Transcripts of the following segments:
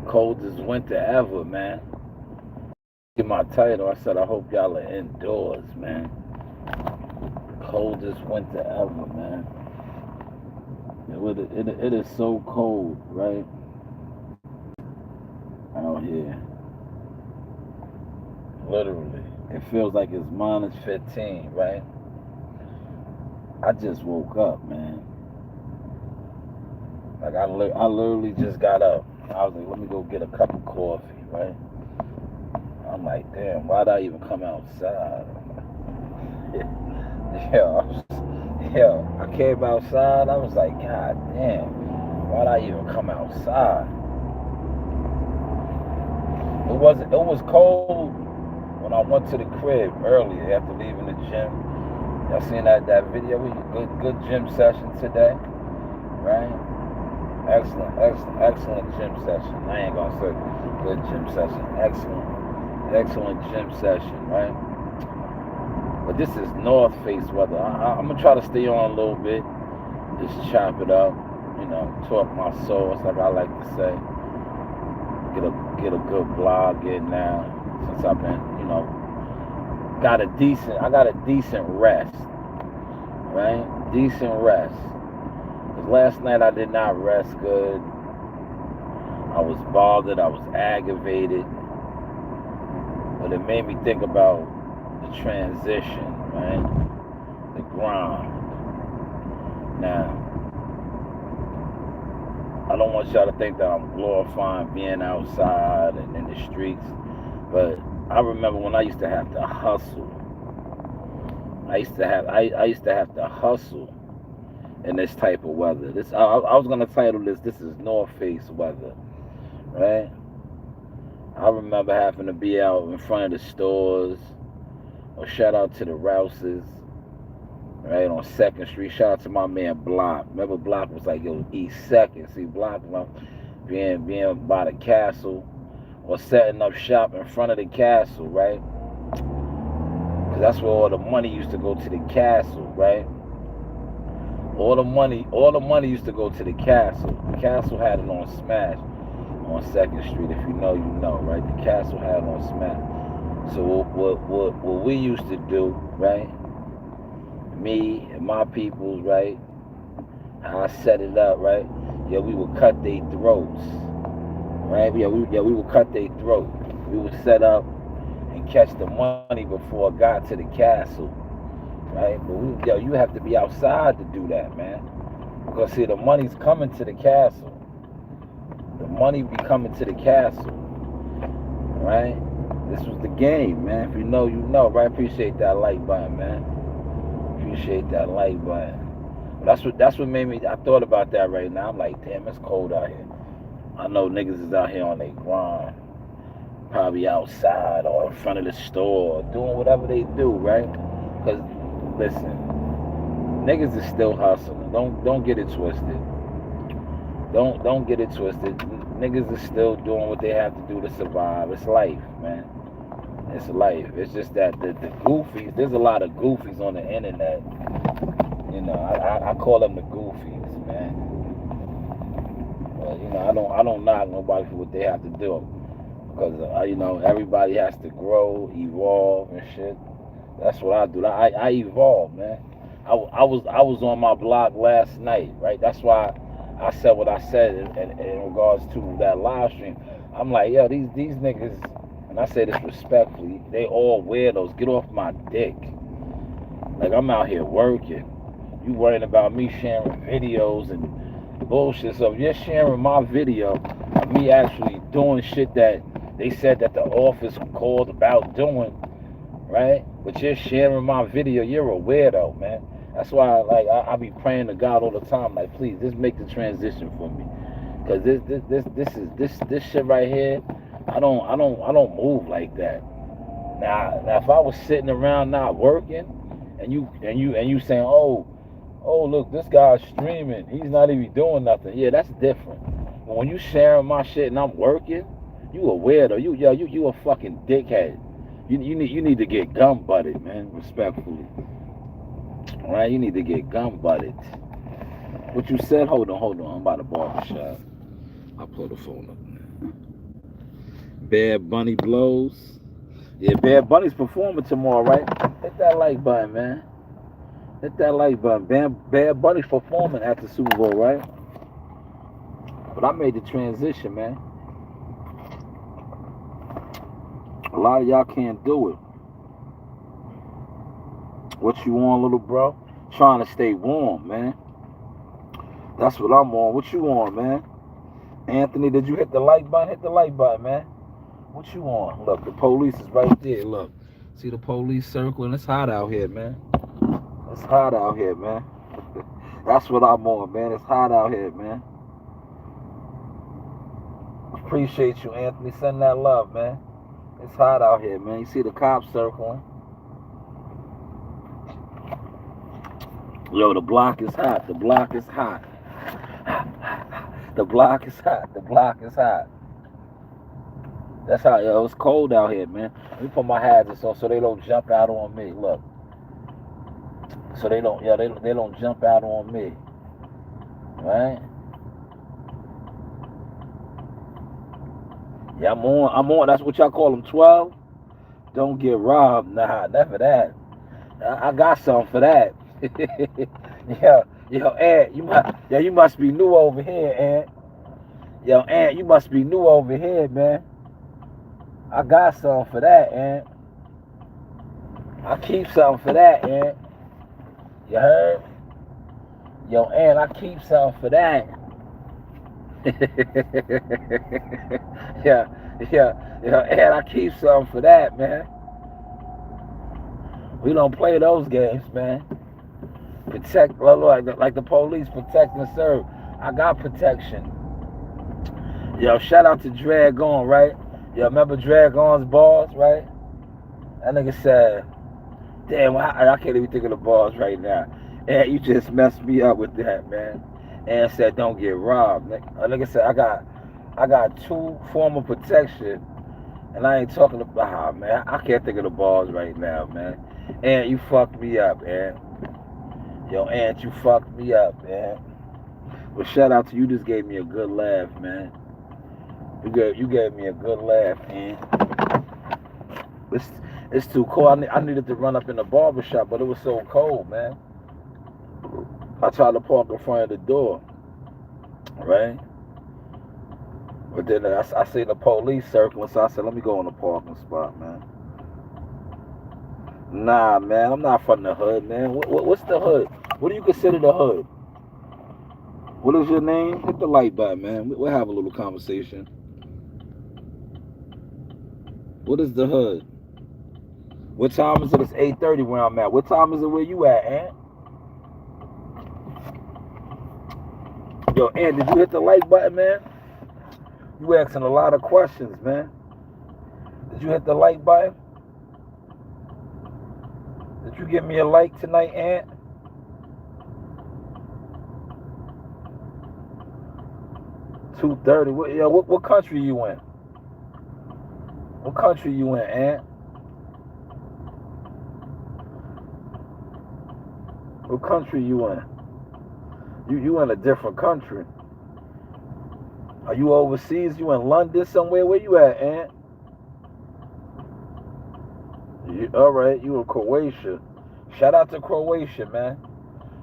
Coldest winter ever, man. In my title, I said I hope y'all are indoors, man. Coldest winter ever, man. It is so cold, right? Out here. Literally. It feels like it's minus 15, right? I just woke up, man. Like I literally just got up. I was like, let me go get a cup of coffee, right? I'm like, damn, why'd I even come outside? I came outside. I was like, God damn, why'd I even come outside? It was cold when I went to the crib earlier after leaving the gym. Y'all seen that video? Good gym session today, right? Excellent gym session. I ain't gonna say good gym session. Excellent gym session, right? But this is North Face weather. I'm gonna try to stay on a little bit, just chop it up, talk my sauce, like I like to say. Get a good blog in now, since I've been, I got a decent rest, right? Decent rest. Because last night I did not rest good. I was bothered, I was aggravated. But it made me think about the transition, right? The grind. Now, I don't want y'all to think that I'm glorifying being outside and in the streets, but I remember when I used to have to hustle. I used to have to hustle in this type of weather. I was gonna title this is North Face weather, right? I remember having to be out in front of the stores, or shout out to the Rouses, right, on 2nd Street. Shout out to my man Block. Remember Block was like, yo, East 2nd. See, Block being by the castle, or setting up shop in front of the castle, right? Because that's where all the money used to go, to the castle, right? All the money used to go to the castle. The castle had it on Smash on 2nd Street. If you know, you know, right? The castle had it on Smash. So what we used to do, right? Me and my peoples, right? How I set it up, right? Yeah, we would cut their throats, right? We would cut their throat. We would set up and catch the money before it got to the castle, right? But you have to be outside to do that, man. Because see, the money's coming to the castle. The money be coming to the castle, right? This was the game, man. If you know, you know, right? Appreciate that like button, man. Appreciate that like button. That's what made me. I thought about that right now. I'm like, damn, it's cold out here. I know niggas is out here on their grind, probably outside or in front of the store, doing whatever they do, right? Cause listen, niggas is still hustling. Don't get it twisted. Don't get it twisted. Niggas is still doing what they have to do to survive. It's life, man. It's life. It's just that the goofies. There's a lot of goofies on the internet. I call them the goofies, man. But I don't knock nobody for what they have to do, because everybody has to grow, evolve, and shit. That's what I do. I evolve, man. I was on my blog last night, right? That's why I said what I said in regards to that live stream. I'm like, yo, these niggas, and I say this respectfully, they all weirdos. Get off my dick. Like, I'm out here working. You worrying about me sharing videos and bullshit. So if you're sharing my video of me actually doing shit that they said that the office called about doing, right? But you're sharing my video, you're a weirdo, man. That's why, I be praying to God all the time, like, please, just make the transition for me, because this shit right here, I don't move like that. Now, if I was sitting around not working, and you saying, oh, look, this guy's streaming, he's not even doing nothing. Yeah, that's different. But when you sharing my shit and I'm working, you a weirdo. You a fucking dickhead. You need to get gum butted, man. Respectfully. All right, you need to get gum butted. What you said? Hold on. I'm about to barber shop. I'll pull the phone up. Bad Bunny blows. Yeah, Bad Bunny's performing tomorrow, right? Hit that like button, man. Hit that like button. Bad Bunny's performing at the Super Bowl, right? But I made the transition, man. A lot of y'all can't do it. What you on, little bro? Trying to stay warm, man. That's what I'm on. What you on, man? Anthony, did you hit the like button? Hit the like button, man. What you on? Look, the police is right there. Look. See the police circling? It's hot out here, man. It's hot out here, man. That's what I'm on, man. It's hot out here, man. Appreciate you, Anthony. Send that love, man. It's hot out here, man. You see the cops circling? Yo, the block is hot. The block is hot. The block is hot. The block is hot. That's how, yo, it's cold out here, man. Let me put my hazards on so they don't jump out on me. Look. So they don't, they don't jump out on me. Right? Yeah, I'm on. That's what y'all call them, 12? Don't get robbed. Nah, never that. I got something for that. Yo, Aunt, you must be new over here, Aunt. Yo, Aunt, you must be new over here, man. I got something for that, Aunt. I keep something for that, Aunt. You heard? Yo, Aunt, I keep something for that. yeah, Aunt, I keep something for that, man. We don't play those games, man. Protect, like the police, protect and serve. I got protection. Yo, shout out to Drag On, right? Yo, remember Drag On's bars, right? That nigga said, damn, I can't even think of the bars right now. And you just messed me up with that, man. And said, don't get robbed. Nigga said, I got 2 form of protection. And I ain't talking about, man, I can't think of the bars right now, man. And you fucked me up, man. Yo, Aunt, you fucked me up, man. Well, shout out to you. Just gave me a good laugh, man. You gave me a good laugh, man. It's too cold. I needed to run up in the barbershop, but it was so cold, man. I tried to park in front of the door, right? But then I seen the police circling, so I said, let me go in the parking spot, man. Nah, man, I'm not from the hood, man. What's the hood? What do you consider the hood? What is your name? Hit the like button, man. We'll have a little conversation. What is the hood? What time is it? It's 8:30 where I'm at. What time is it where you at, Aunt? Yo, Aunt, did you hit the like button, man? You asking a lot of questions, man. Did you hit the like button? Did you give me a like tonight, Aunt? $2.30. What country you in? What country you in, Aunt? What country you in? You in a different country. Are you overseas? You in London somewhere? Where you at, Aunt? All right, you in Croatia. Shout out to Croatia, man.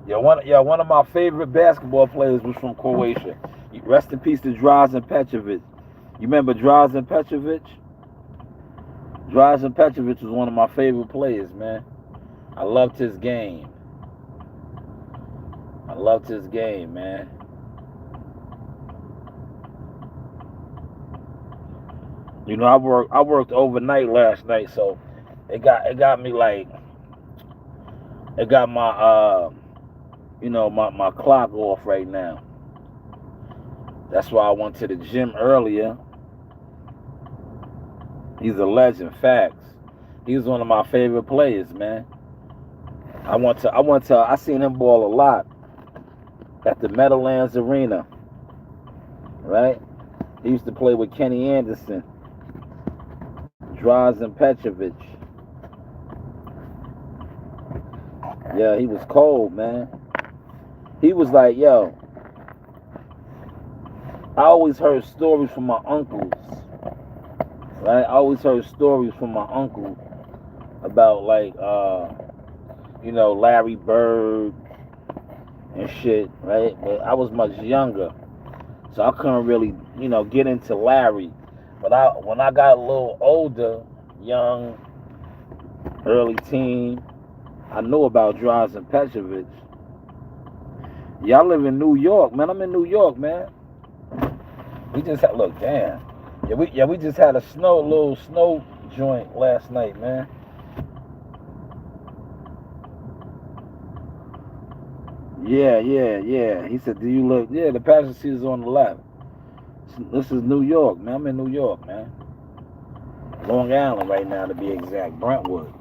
One of my favorite basketball players was from Croatia. Rest in peace to Drazen Petrovic. You remember Drazen Petrovic? Drazen Petrovic was one of my favorite players, man. I loved his game. Man. You know, I worked overnight last night, so it got me like, it got my my clock off right now. That's why I went to the gym earlier. He's a legend, facts. He's one of my favorite players, man. I seen him ball a lot at the Meadowlands Arena, right? He used to play with Kenny Anderson, Drazen Petrovic. Yeah, he was cold, man. He was like, yo, I always heard stories from my uncles Right? I always heard stories from my uncle about like Larry Bird and shit, right? But I was much younger, so I couldn't really, get into Larry. But when I got a little older, young, early teen, I knew about Drazen Petrovic. Y'all live in New York, man. I'm in New York, man. We just had look, damn. Yeah, we just had a little snow joint last night, man. Yeah. He said, "Do you live?" Yeah, the passenger seat is on the left. This is New York, man. I'm in New York, man. Long Island right now, to be exact. Brentwood.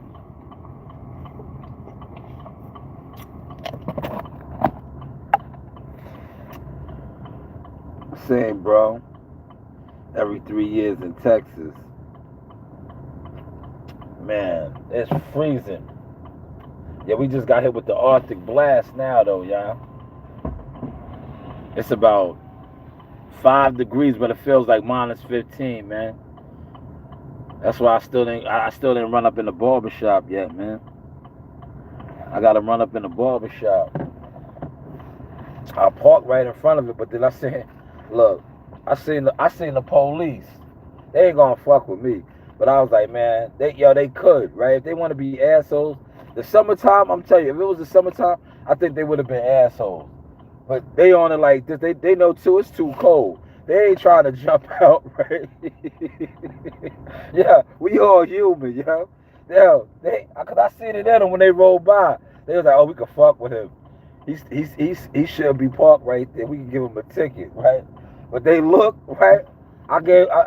Same, bro. Every 3 years in Texas, man, it's freezing. Yeah, we just got hit with the Arctic blast now, though, y'all. It's about 5 degrees, but it feels like -15, man. That's why I still didn't run up in the barber shop yet, man. I gotta run up in the barber shop. I parked right in front of it, but then I said, look, I seen the police. They ain't gonna fuck with me. But I was like, man, they could, right? If they want to be assholes, the summertime, I'm telling you, if it was the summertime, I think they would have been assholes. But they on it like this. They know too. It's too cold. They ain't trying to jump out, right? Yeah, we all human, yo. Yeah, cause I seen it in them when they rolled by. They was like, oh, we can fuck with him. He should be parked right there. We can give him a ticket, right? But they look, right?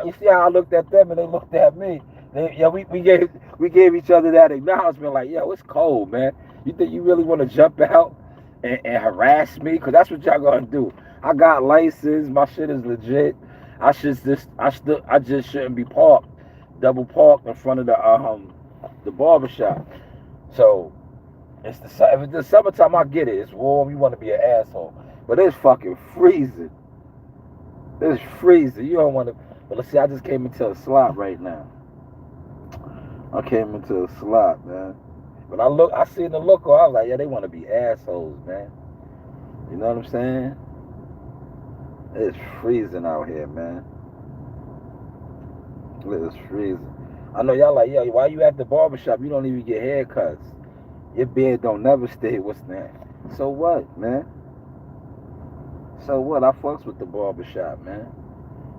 You see how I looked at them and they looked at me. We gave each other that acknowledgement, like, yo, it's cold, man. You think you really want to jump out and harass me? Cause that's what y'all gonna do. I got license. My shit is legit. I just shouldn't be parked, double parked in front of the barbershop. So if it's the summertime, I get it. It's warm. You want to be an asshole, but it's fucking freezing. It's freezing. You don't want to. But let's see. I just came into a slot right now. I came into a slot, man. But I seen the look. I was like, yeah, they want to be assholes, man. You know what I'm saying? It's freezing out here, man. It's freezing. I know y'all like, yo, why you at the barbershop? You don't even get haircuts. Your beard don't never stay. What's that? So what, man? So what? I fucks with the barbershop, man.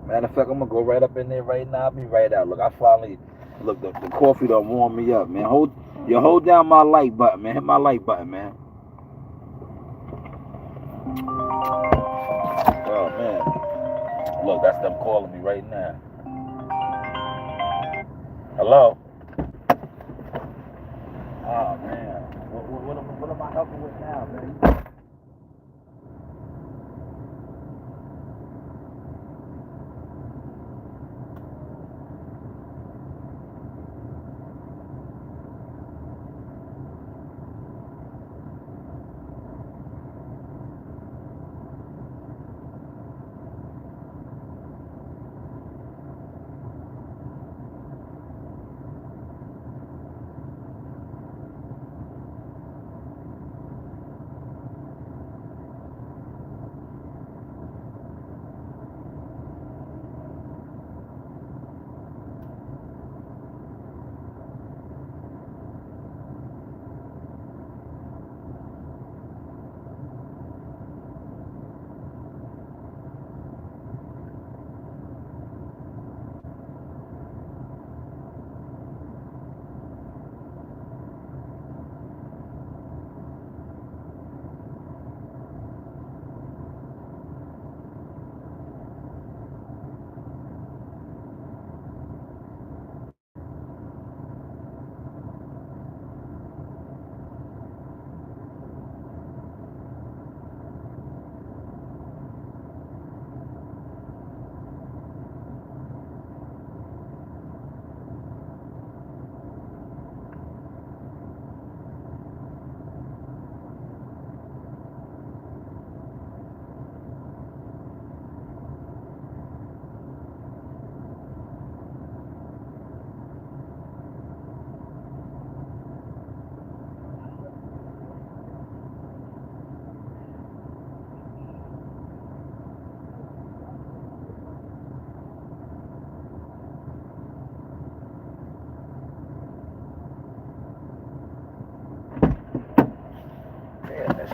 Matter of fact, I'm gonna go right up in there right now. I'll be right out. Look, the coffee done warm me up, man. Hold down my like button, man. Hit my like button, man. Oh man. Look, that's them calling me right now. Hello? Oh man. What am I helping with now, man?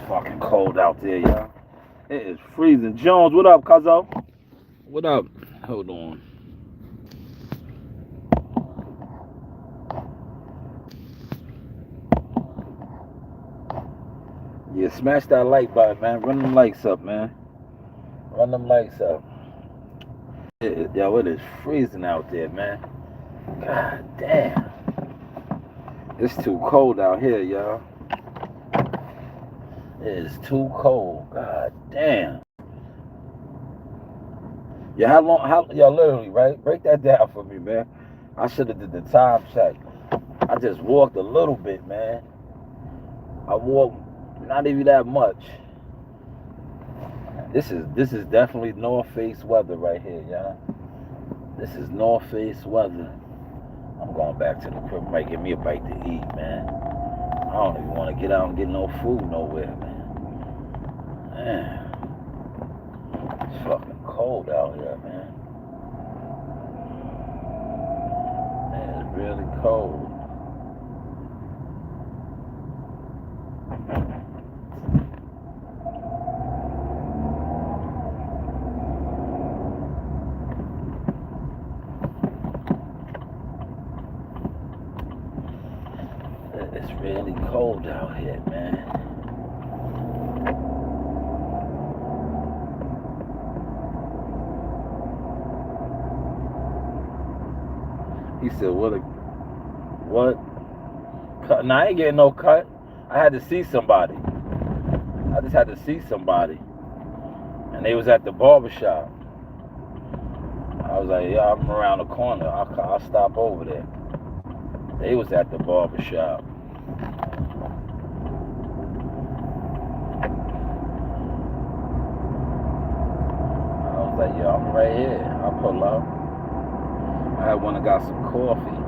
fucking cold out there, y'all. It is freezing. Jones, what up, cuzzo? What up? Hold on. Yeah, smash that like button, man. Run them likes up, man. Run them likes up. Yo, it is freezing out there, man. God damn. It's too cold out here, y'all. It is too cold. God damn. Yeah, yo, literally, right? Break that down for me, man. I should have did the time check. I just walked a little bit, man. I walked not even that much. This is definitely North Face weather right here, y'all. This is North Face weather. I'm going back to the crib. Might give me a bite to eat, man. I don't even want to get out and get no food nowhere, man. Man, it's fucking cold out here, man. Man, it's really cold. It's really cold out here, man. He said, what? Cut? Nah, I ain't getting no cut. I had to see somebody. I just had to see somebody. And they was at the barbershop. I was like, yeah, I'm around the corner. I'll stop over there. They was at the barbershop. I was like, yo, I'm right here. I'll pull up. I had one that got some coffee.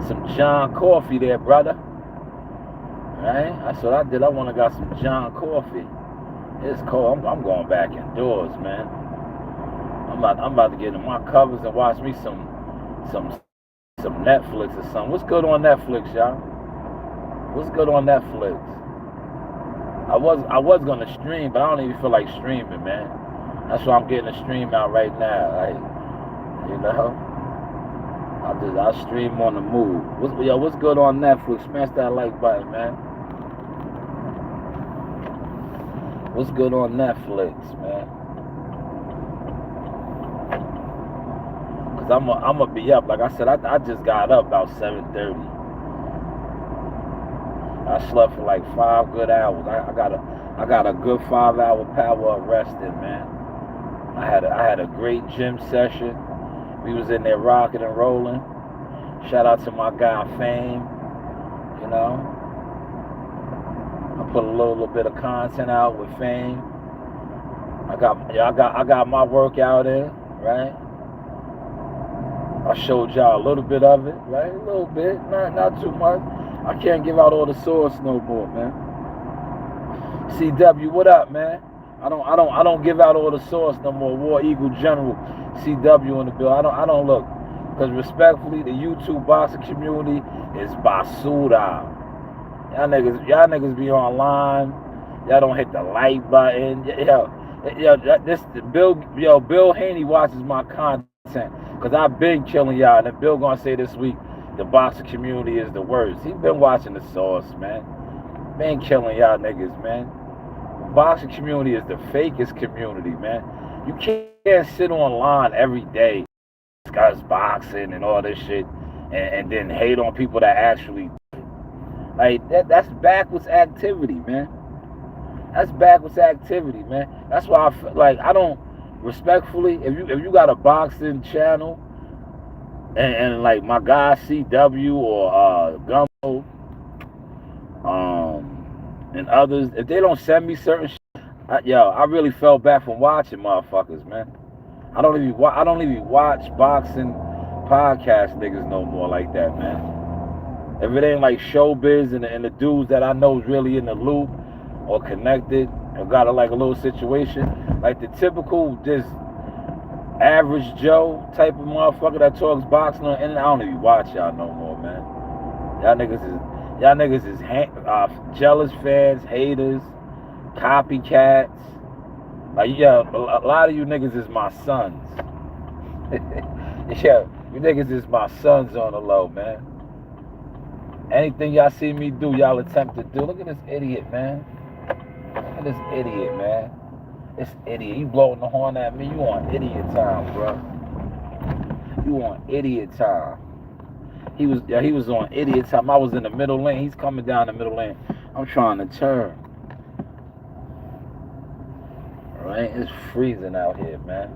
Some John coffee there, brother. Right? That's what I did. I went and got some John coffee. It's cold. I'm going back indoors, man. I'm about to get in my covers and watch me some Netflix or something. What's good on Netflix, y'all? What's good on Netflix? I was gonna stream, but I don't even feel like streaming, man. That's why I'm getting a stream out right now. Like, you know, I'll stream on the move. What's good on Netflix? Smash that like button, man. What's good on Netflix, man? Cause I'm gonna be up. Like I said, I just got up about 7:30. I slept for like 5 good hours. I got a good 5-hour power of resting, man. I had a great gym session. We was in there rocking and rolling. Shout out to my guy Fame. You know, I put a little bit of content out with Fame. I got my workout in, right? I showed y'all a little bit of it, right? A little bit, not too much. I can't give out all the source no more, man. CW, what up, man? I don't give out all the source no more. War Eagle General, CW in the bill. I don't look, because respectfully, the YouTube boxing community is basura. Y'all niggas be online. Y'all don't hit the like button. Bill Haney watches my content, because I've been killing y'all. And then Bill gonna say this week, the boxing community is the worst. He been watching the source, man. Been killing y'all niggas, man. The boxing community is the fakest community, man. You can't sit online every day, discuss boxing and all this shit, and then hate on people that actually, like, that's backwards activity, man. That's backwards activity, man. That's why I feel like, I don't, respectfully, if you got a boxing channel, and like my guy CW or Gumbo, and others, if they don't send me certain shit, I really felt bad from watching motherfuckers, man. I don't even watch boxing podcast niggas no more like that, man. If it ain't like Showbiz and the dudes that I know is really in the loop or connected or got a little situation, like the typical just average Joe type of motherfucker that talks boxing on the internet, I don't even watch y'all no more, man. Y'all Y'all niggas is jealous fans, haters, copycats. Like, yeah, a lot of you niggas is my sons. Yeah, you niggas is my sons on the low, man. Anything y'all see me do, y'all attempt to do. Look at this idiot, man. Look at this idiot, man. This idiot. You blowing the horn at me. You on idiot time, bro. You on idiot time. He was on idiot time. I was in the middle lane. He's coming down the middle lane. I'm trying to turn. All right? It's freezing out here, man.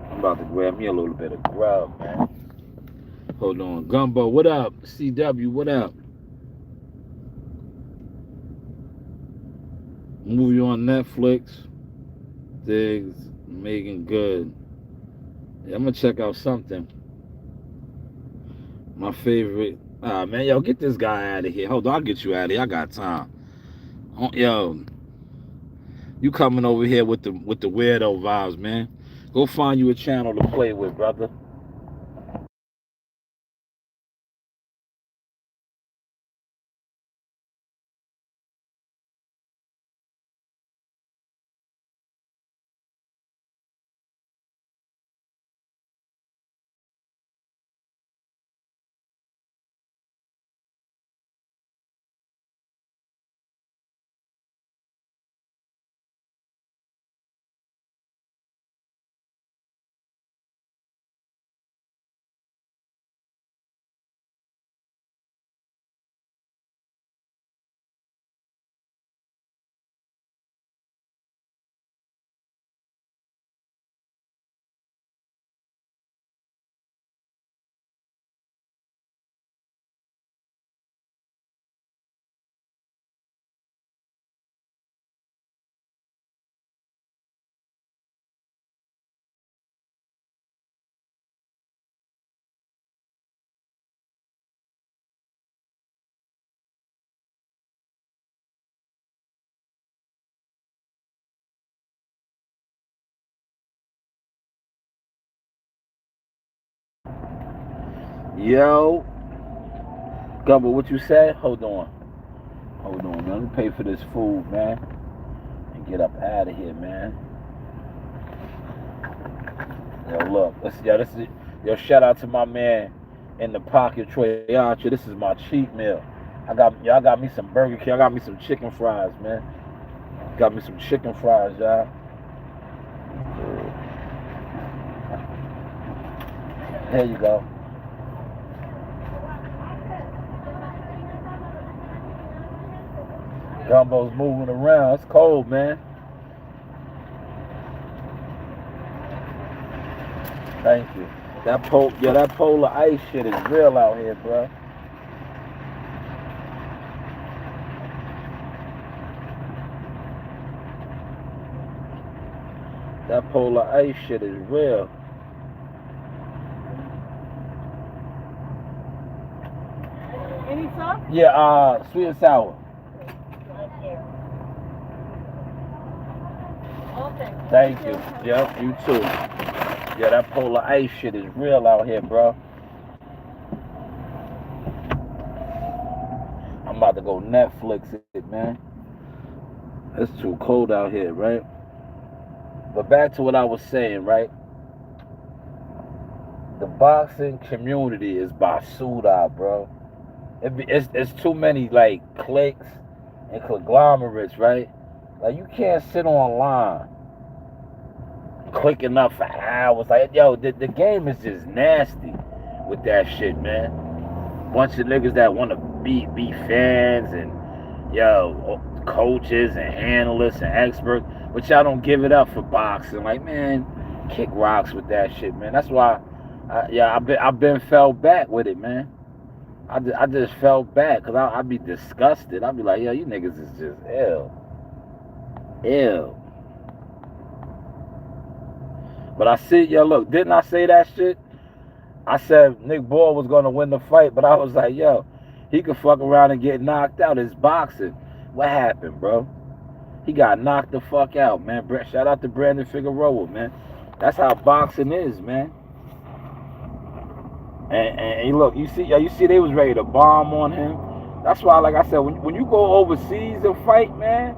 I'm about to grab me a little bit of grub, man. Hold on. Gumbo, what up? CW, what up? Movie on Netflix. Diggs, Megan Good. Yeah, I'm gonna check out something. My favorite. Ah, man, yo, get this guy out of here. Hold on, I'll get you out of here. I got time. Yo, you coming over here with the weirdo vibes, man. Go find you a channel to play with, brother. Yo, Gumbo, what you said? Hold on, man. Let me pay for this food, man, and get up out of here, man. Yo, look, shout out to my man in the pocket, Troy Archer. This is my cheat meal. I got me some Burger King. I got me some chicken fries, man. Got me some chicken fries, y'all. There you go. Gumbo's moving around. It's cold, man. Thank you. That polar ice shit is real out here, bro. That polar ice shit is real. Any sauce? Yeah, sweet and sour. Okay. Thank you. Yep, you too. Yeah, that polar ice shit is real out here, bro. I'm about to go Netflix it, man. It's too cold out here, right? But back to what I was saying, right? The boxing community is basura, bro. It's too many like cliques and conglomerates, right? Like you can't sit online clicking up for hours. Like, yo, the game is just nasty with that shit, man. Bunch of niggas that want to be fans and yo coaches and analysts and experts, but y'all don't give it up for boxing. Like, man, kick rocks with that shit, man. That's why, I've been fell back with it, man. I just fell back because I be disgusted. I be like, yo, you niggas is just ill. But I see, yo, look, didn't I say that shit? I said Nick Ball was gonna win the fight, but I was like, yo, he could fuck around and get knocked out. It's boxing. What happened, bro? He got knocked the fuck out, man. Shout out to Brandon Figueroa, man. That's how boxing is, man. And look, you see, they was ready to bomb on him. That's why, like I said, when you go overseas and fight, man,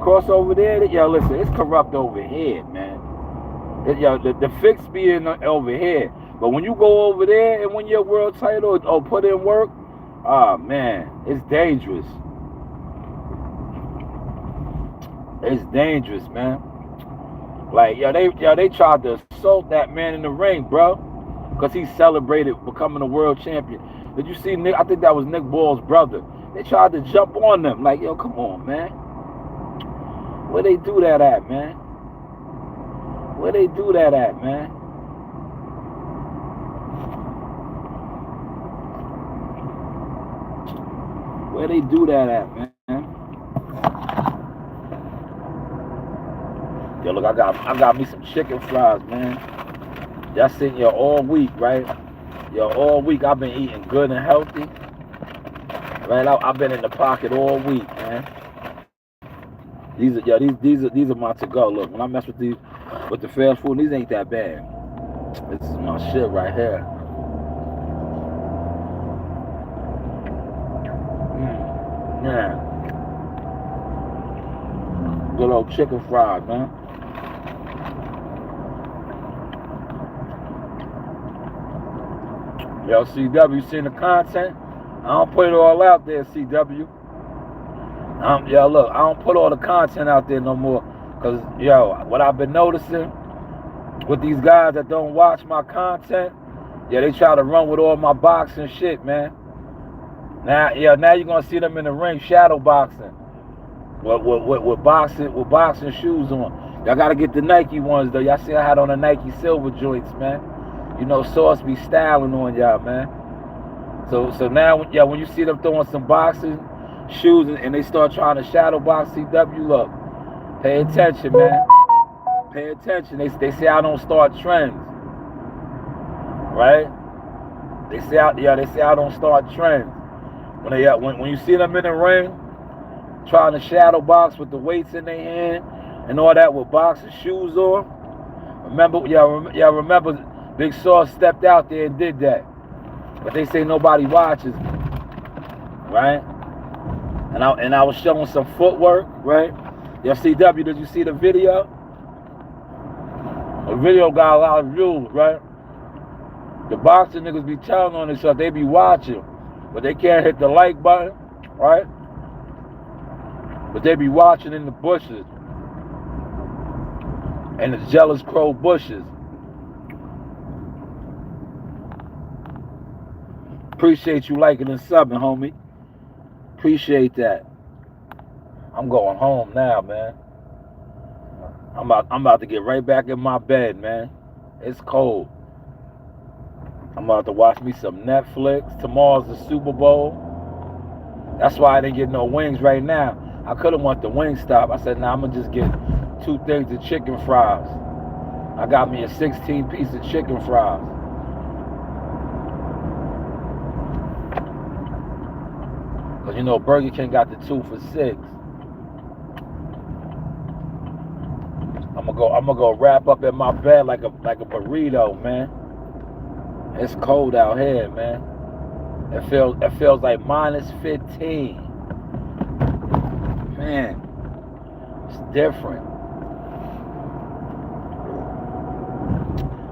cross over there, listen, it's corrupt over here, man. The fix being over here, but when you go over there and win your world title or put in work, ah man, it's dangerous. It's dangerous, man. Like they tried to assault that man in the ring, bro, because he celebrated becoming a world champion. Did you see Nick? I think that was Nick Ball's brother. They tried to jump on them, like, yo, come on, man. Where they do that at, man? Where they do that at, man? Where they do that at, man? Yo, look, I got me some chicken fries, man. Y'all sitting here all week, right? Yo, all week I've been eating good and healthy. Right, I've been in the pocket all week, man. These are my to go. Look, when I mess with the fast food, these ain't that bad. This is my shit right here. Yeah. Good old chicken fried, man. Yo, CW, seen the content? I don't put it all out there, CW. Yo, look, I don't put all the content out there no more. Because, yo, what I've been noticing with these guys that don't watch my content, yeah, they try to run with all my boxing shit, man. Now you're going to see them in the ring shadow boxing. With boxing shoes on. Y'all got to get the Nike ones, though. Y'all see I had on the Nike silver joints, man. You know, Sauce be styling on y'all, man. So now, when you see them throwing some boxing shoes and they start trying to shadow box CW, look, pay attention, man. Pay attention. They say I don't start trends, right? They say I don't start trends. When you see them in the ring trying to shadow box with the weights in their hand and all that with boxing shoes on, remember Big Sauce stepped out there and did that. But they say nobody watches me, right? And I was showing some footwork, right? Yo, CW, did you see the video? The video got a lot of views, right? The boxing niggas be telling on themselves, they be watching, but they can't hit the like button, right? But they be watching in the bushes, and the jealous crow bushes. Appreciate you liking and subbing, homie. Appreciate that. I'm going home now, man. I'm about to get right back in my bed, man. It's cold. I'm about to watch me some Netflix. Tomorrow's the Super Bowl. That's why I didn't get no wings right now. I could have went to Wingstop. I said, nah, I'm going to just get 2 things of chicken fries. I got me a 16-piece of chicken fries. Because, you know, Burger King got the 2 for $6. I'm gonna go wrap up in my bed like a burrito, man. It's cold out here, man. It feels like minus 15. Man, it's different.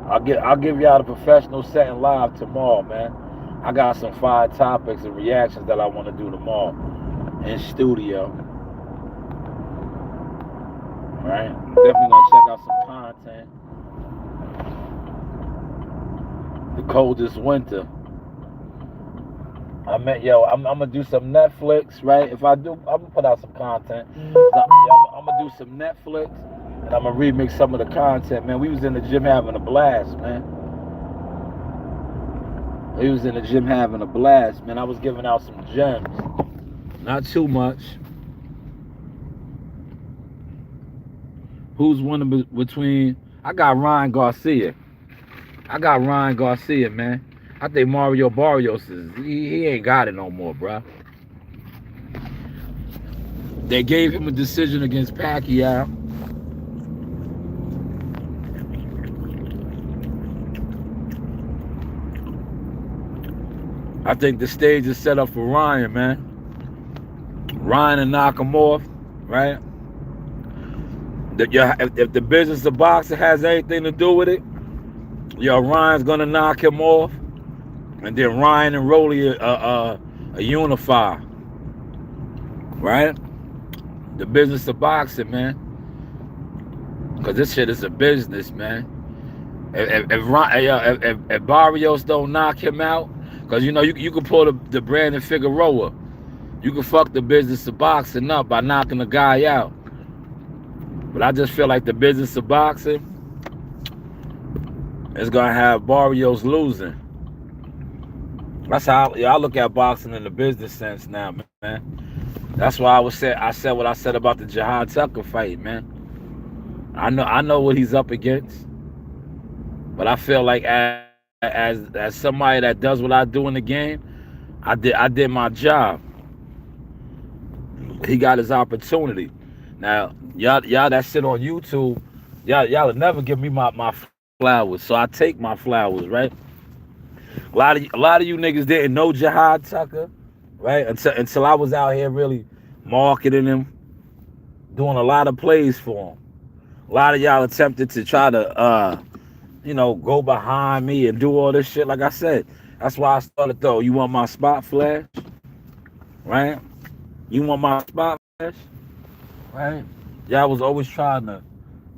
I'll give y'all the professional setting live tomorrow, man. I got some 5 topics and reactions that I want to do tomorrow in studio. Right? Definitely gonna check out some content. The coldest winter. I'm gonna do some Netflix, right? If I do, I'm gonna put out some content. I'm gonna do some Netflix, and I'm gonna remix some of the content, man. We was in the gym having a blast, man. We was in the gym having a blast, man. I was giving out some gems. Not too much. Who's winning between... I got Ryan Garcia. Man. I think Mario Barrios he ain't got it no more, bro. They gave him a decision against Pacquiao. I think the stage is set up for Ryan, man. Ryan and knock him off, right? If the business of boxing has anything to do with it, Ryan's gonna knock him off, and then Ryan and Rolly unify, right? The business of boxing, man. Because this shit is a business, man. If Barrios don't knock him out, because you can pull the Brandon Figueroa, you can fuck the business of boxing up by knocking the guy out. But I just feel like the business of boxing is gonna have Barrios losing. That's how I look at boxing in the business sense now, man. That's why I said what I said about the Jihad Tucker fight, man. I know what he's up against, but I feel like as somebody that does what I do in the game, I did my job. He got his opportunity. Now, y'all that sit on YouTube, y'all will never give me my flowers, so I take my flowers, right? A lot of you niggas didn't know Jihad Tucker, right? Until I was out here really marketing him, doing a lot of plays for him. A lot of y'all attempted to try to go behind me and do all this shit. Like I said, that's why I started though. You want my spot flash, right? You want my spot flash, right? Y'all was always trying to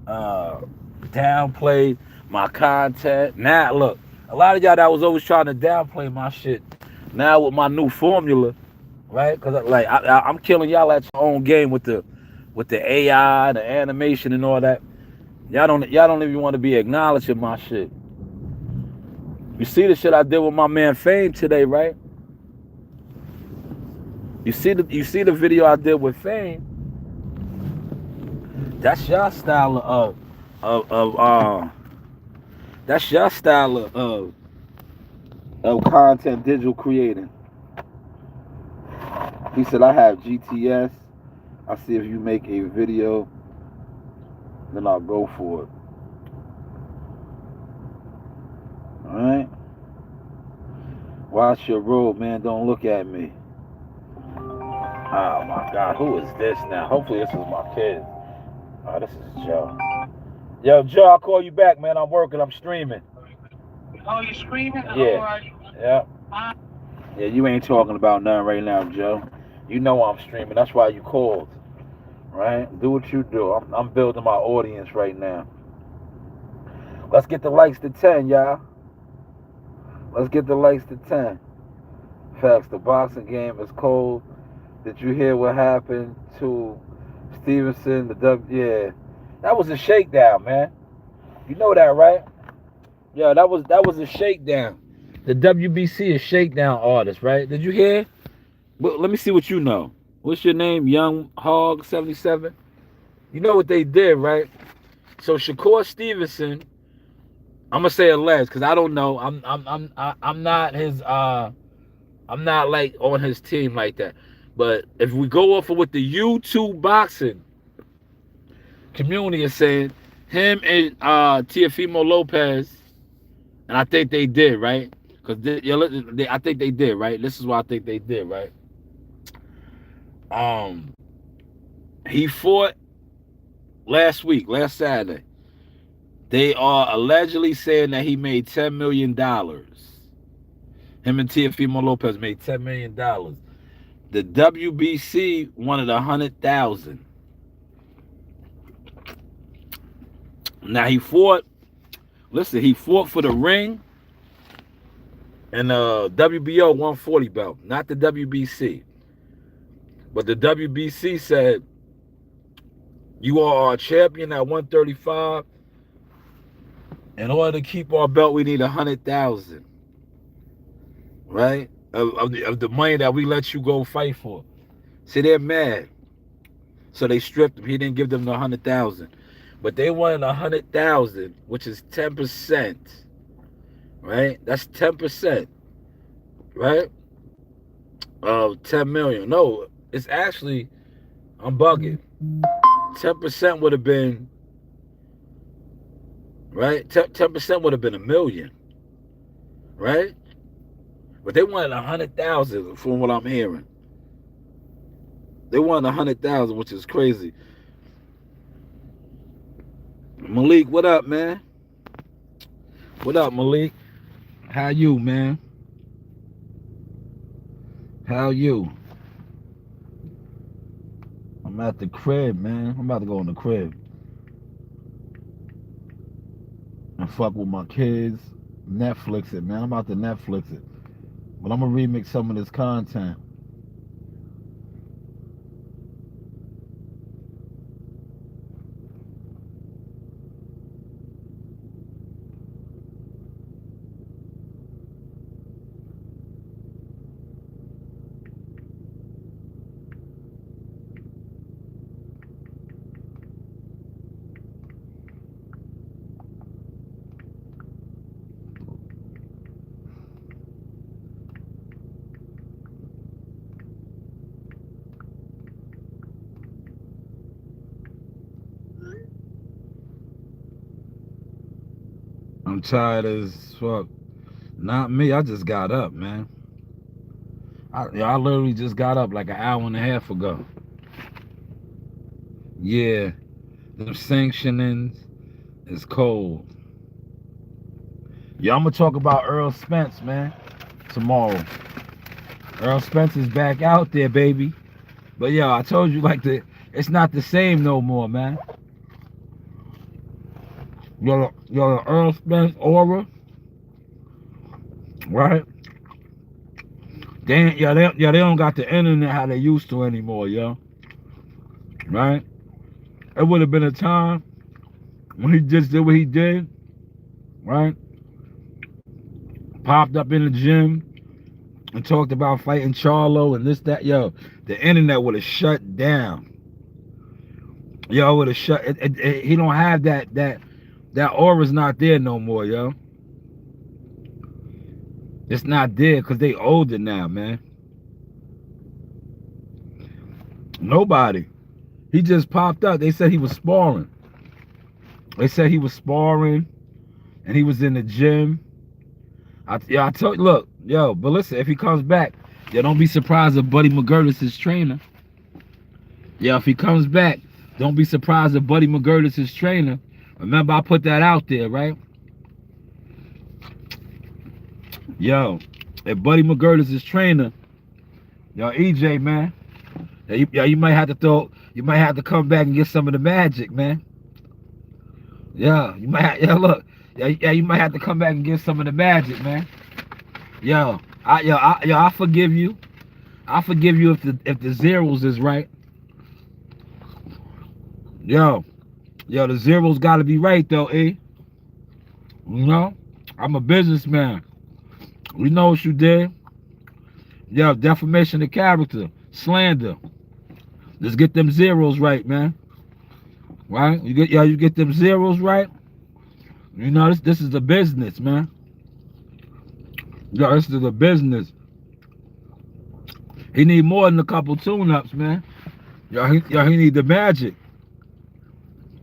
downplay my content. Now look, a lot of y'all that was always trying to downplay my shit. Now with my new formula, right? Because I'm killing y'all at your own game with the AI, the animation, and all that. Y'all don't even want to be acknowledging my shit. You see the shit I did with my man Fame today, right? You see the video I did with Fame. That's your style that's your style of content digital creating. He said I have GTS. I'll see if you make a video, then I'll go for it. Alright? Watch your road, man. Don't look at me. Oh my God, who is this now? Hopefully this is my kid. Oh, this is Joe. Yo, Joe, I'll call you back, man. I'm working, I'm streaming. Oh, you screaming? Yeah. Yeah. Yeah, you ain't talking about nothing right now, Joe. You know I'm streaming. That's why you called. Right? Do what you do. I'm building my audience right now. Let's get the likes to 10, y'all. Let's get the likes to 10. Facts, the boxing game is cold. Did you hear what happened to Stevenson? Yeah. That was a shakedown, man. You know that, right? Yeah, that was a shakedown. The WBC is shakedown artist, right? Did you hear? Well, let me see what you know. What's your name? Young Hog 77. You know what they did, right? So Shakur Stevenson, I'm gonna say alleged because I don't know. I'm not his. I'm not like on his team like that. But if we go off of what the YouTube boxing community is saying, him and Teofimo Lopez, and I think they did, right? Because I think they did, right? This is what I think they did, right? He fought last Saturday. They are allegedly saying that he made $10 million. Him and Teofimo Lopez made $10 million. The WBC wanted 100,000. Now he fought for the ring and WBO 140 belt, not the WBC. But the WBC said, you are our champion at 135. In order to keep our belt, we need 100,000. Right? Of the money that we let you go fight for. See, they're mad. So they stripped him. He didn't give them the 100,000. But they wanted 100,000, which is 10%. Right? That's 10%. Right? Of 10 million. No, it's actually, I'm bugging. 10% would have been, right? 10% would have been $1 million. Right? But they wanted 100,000 from what I'm hearing. They wanted 100,000, which is crazy. Malik, what up, man? What up, Malik? How you, man? How you? I'm at the crib, man. I'm about to go in the crib and fuck with my kids. Netflix it, man. I'm about to Netflix it. But I'm gonna remix some of this content. I'm tired as fuck. Not me. I just got up, man. I literally just got up like an hour and a half ago. Yeah, them sanctionings is cold. Yeah, I'm gonna talk about Earl Spence, man, tomorrow. Earl Spence is back out there, baby. But yo, I told you like it's not the same no more, man. Yo, the Earl Spence aura, right? They don't got the internet how they used to anymore, yo. Right? It would have been a time when he just did what he did, right? Popped up in the gym and talked about fighting Charlo and this, that, yo. The internet would have shut down. Yo, would have shut. He don't have that aura's not there no more, yo. It's not there because they older now, man. Nobody. He just popped up. They said he was sparring. They said he was sparring and he was in the gym. I told you, look, yo, but listen, if he comes back, yo, don't be surprised if Buddy McGirt his trainer. Yeah, if he comes back, don't be surprised if Buddy McGirt his trainer. Remember, I put that out there, right? Yo, if Buddy McGirt is his trainer, yo, EJ, man, you might have to come back and get some of the magic, man. Yeah, you might you might have to come back and get some of the magic, man. I forgive you. I forgive you if the zeros is right. Yo, the zeros got to be right though, eh? You know, I'm a businessman. We know what you did. Yo, defamation of character, slander. Let's get them zeros right, man. Right? You get them zeros right. You know, this is the business, man. Yo, this is the business. He need more than a couple tune-ups, man. Yo, he need the magic.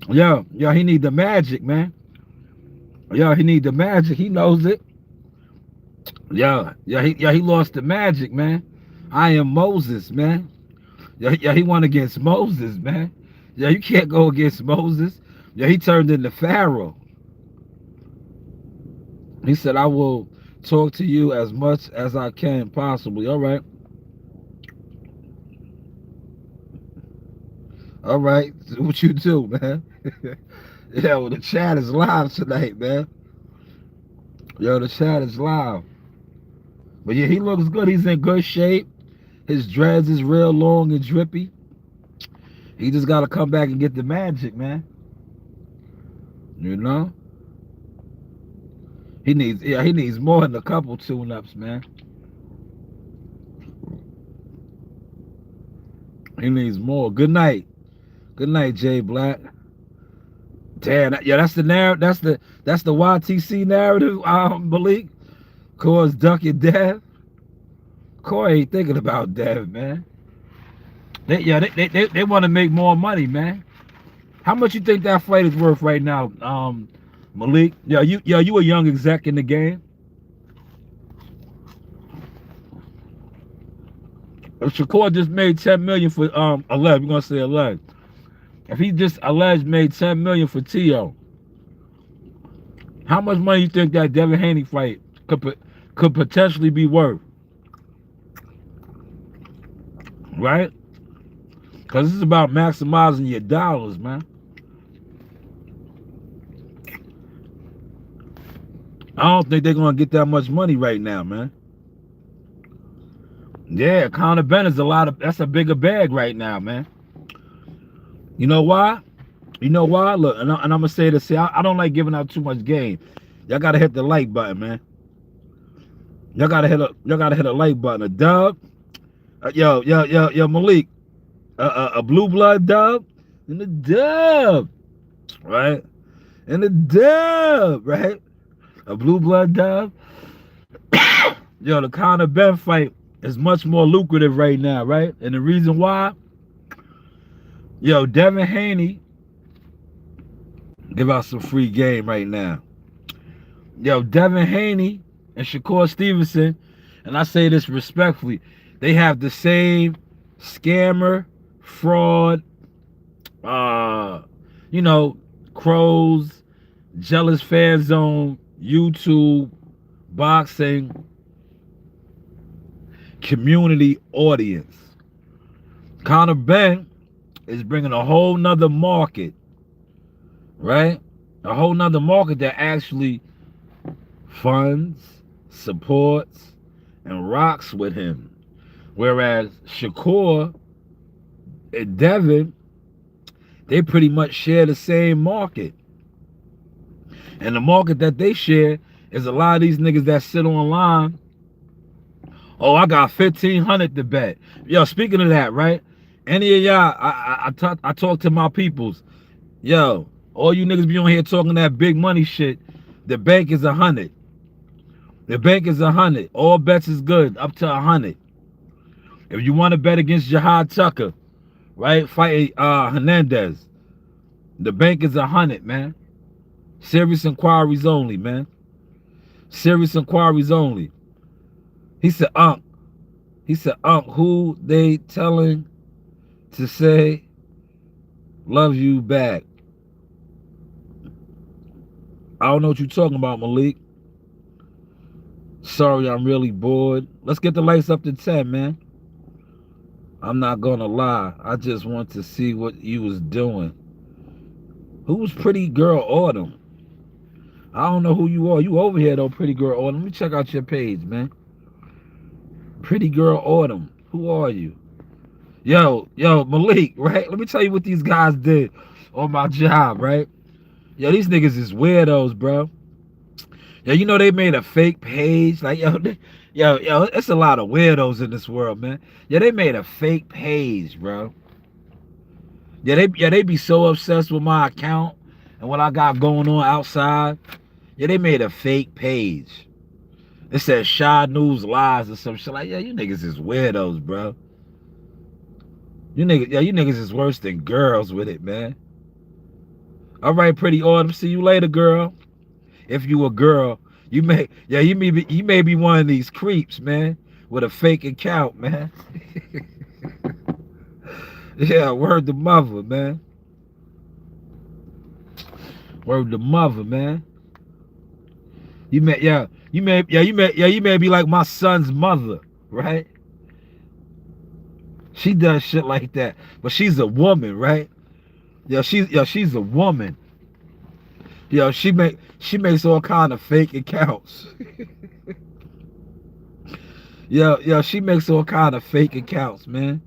Yo, he need the magic, man. Yo, he need the magic. He knows it. He lost the magic, man. I am Moses, man. He won against Moses, man. Yeah, you can't go against Moses. Yeah, he turned into Pharaoh. He said, I will talk to you as much as I can possibly. All right. All right. What you do, man? Yeah, well, the chat is live tonight, man. Yo, the chat is live. But yeah, he looks good. He's in good shape. His dreads is real long and drippy. He just got to come back and get the magic, man. You know? He needs more than a couple tune-ups, man. He needs more. Good night. Good night, Jay Black. Damn, yeah, that's the narrative. That's the YTC narrative, Malik. Core's ducking Dev. Core ain't thinking about Dev, man. They want to make more money, man. How much you think that fight is worth right now, Malik? You a young exec in the game. If Shakur just made 10 million for alleged, we're gonna say alleged. If he just alleged made 10 million for T.O., how much money you think that Devin Haney fight could potentially be worth? Right? Because this is about maximizing your dollars, man. I don't think they're gonna get that much money right now, man. Yeah, Conor Ben is that's a bigger bag right now, man. You know why? You know why? Look, and I'm gonna say this. See, I don't like giving out too much game. Y'all gotta hit the like button, man. Y'all gotta hit a like button. A dub, yo, Malik, a blue blood dub, and the dub, right? And the dub, right? A blue blood dub. Yo, the Conor Ben fight is much more lucrative right now, right? And the reason why, yo, Devin Haney give out some free game right now. Yo, Devin Haney and Shakur Stevenson, and I say this respectfully, they have the same scammer, fraud, crows, jealous fan zone, YouTube, boxing, community audience. Conor Ben is bringing a whole nother market, right? A whole nother market that actually funds, supports, and rocks with him. Whereas Shakur and Devin, they pretty much share the same market. And the market that they share is a lot of these niggas that sit online. Oh, I got 1,500 to bet. Yo, speaking of that, right? Any of y'all, I talk to my peoples. Yo, all you niggas be on here talking that big money shit. The bank is 100. The bank is 100. All bets is good, up to 100. If you want to bet against Jihad Tucker, right, fighting Hernandez, the bank is 100, man. Serious inquiries only, man. Serious inquiries only. He said, Unc, who they telling to say love you back? I don't know what you're talking about, Malik. Sorry, I'm really bored. Let's get the lights up to 10, man. I'm not gonna lie. I just want to see what you was doing. Who's Pretty Girl Autumn? I don't know who you are. You over here, though, Pretty Girl Autumn. Let me check out your page, man. Pretty Girl Autumn. Who are you? Yo, Malik, right? Let me tell you what these guys did on my job, right? Yo, these niggas is weirdos, bro. Yo, you know they made a fake page? Like, yo, it's a lot of weirdos in this world, man. Yeah, they made a fake page, bro. Yeah, they be so obsessed with my account and what I got going on outside. Yeah, they made a fake page. It says Shy News Lies or some shit. Like, yeah, you niggas is weirdos, bro. You niggas is worse than girls with it, man. All right, Pretty Autumn. See you later, girl. If you a girl, you may be one of these creeps, man, with a fake account, man. Yeah, word to mother, man. Word to mother, man. You may be like my son's mother, right? She does shit like that, but she's a woman, right? She's a woman. She makes all kind of fake accounts. She makes all kind of fake accounts, man.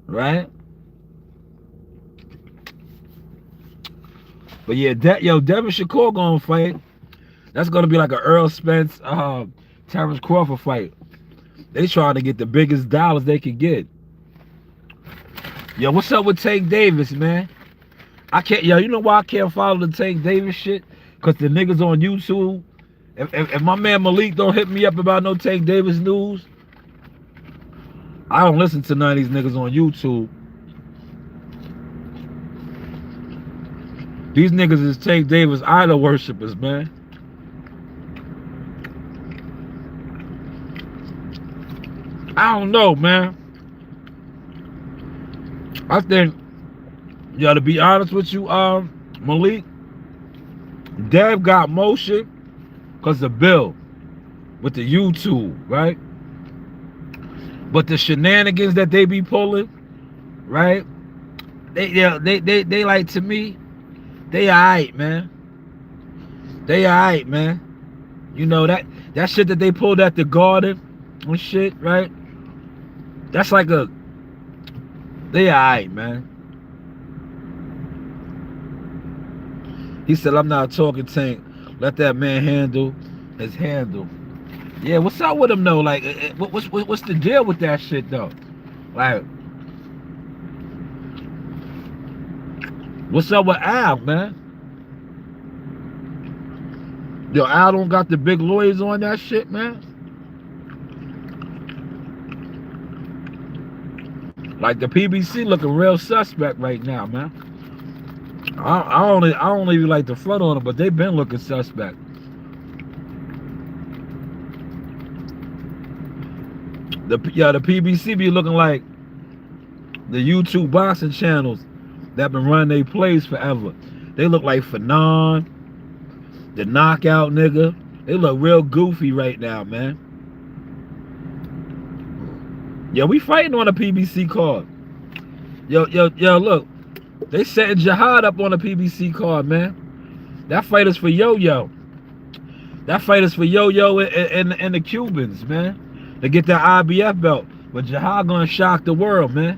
Right? But yeah, Devin Shakur gonna fight. That's gonna be like an Earl Spence, Terrence Crawford fight. They trying to get the biggest dollars they can get. Yo, what's up with Tank Davis, man? I can't. Yo, you know why I can't follow the Tank Davis shit? Cause the niggas on YouTube. If my man Malik don't hit me up about no Tank Davis news, I don't listen to none of these niggas on YouTube. These niggas is Tank Davis idol worshippers, man. I don't know, man. I think, to be honest with you, Malik, Dev got motion because the bill with the YouTube, right? But the shenanigans that they be pulling, right? They like, to me, they alright, man. They alright, man. You know that shit that they pulled at the Garden and shit, right? That's like they alright, man. He said, I'm not talking Tank. Let that man handle his handle. Yeah, what's up with him though? Like, what's the deal with that shit though? Like, what's up with Al, man? Yo, Al don't got the big lawyers on that shit, man. Like the PBC looking real suspect right now, man. I don't even like to front on them, but they've been looking suspect. The PBC be looking like the YouTube boxing channels that been running their plays forever. They look like Fanon, the knockout nigga. They look real goofy right now, man. Yo, we fighting on a PBC card. Yo, look. They setting Jihad up on a PBC card, man. That fight is for Yo-Yo. That fight is for Yo-Yo and the Cubans, man. To get that IBF belt. But Jihad gonna shock the world, man.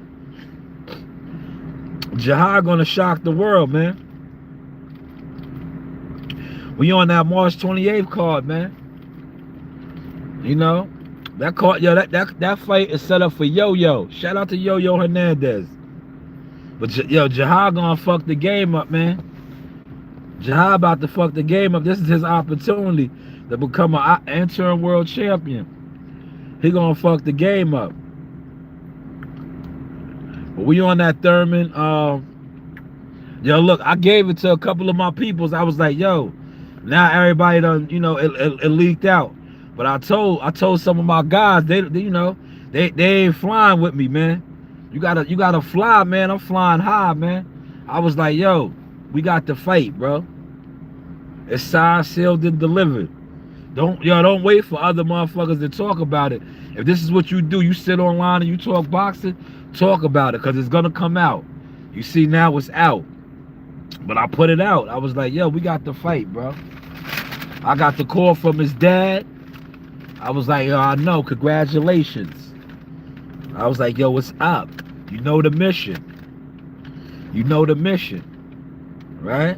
Jihad gonna shock the world, man. We on that March 28th card, man. You know? That card, yo, that fight is set up for Yo-Yo. Shout out to Yo-Yo Hernandez. But yo, Jihad gonna fuck the game up, man. Jihad about to fuck the game up. This is his opportunity to become an interim world champion. He gonna fuck the game up. But we on that Thurman. Yo, look, I gave it to a couple of my peoples. I was like, yo, now everybody done, you know, it leaked out. But I told some of my guys, they you know, they ain't flying with me, man. You gotta fly, man. I'm flying high, man. I was like, yo, we got to fight, bro. It's signed, sealed, and delivered. Don't wait for other motherfuckers to talk about it. If this is what you do, you sit online and you talk boxing, talk about it, because it's gonna come out. You see, now it's out. But I put it out. I was like, yo, we got to fight, bro. I got the call from his dad. I was like, yo, I know, congratulations. I was like, yo, what's up? You know the mission. You know the mission. Right?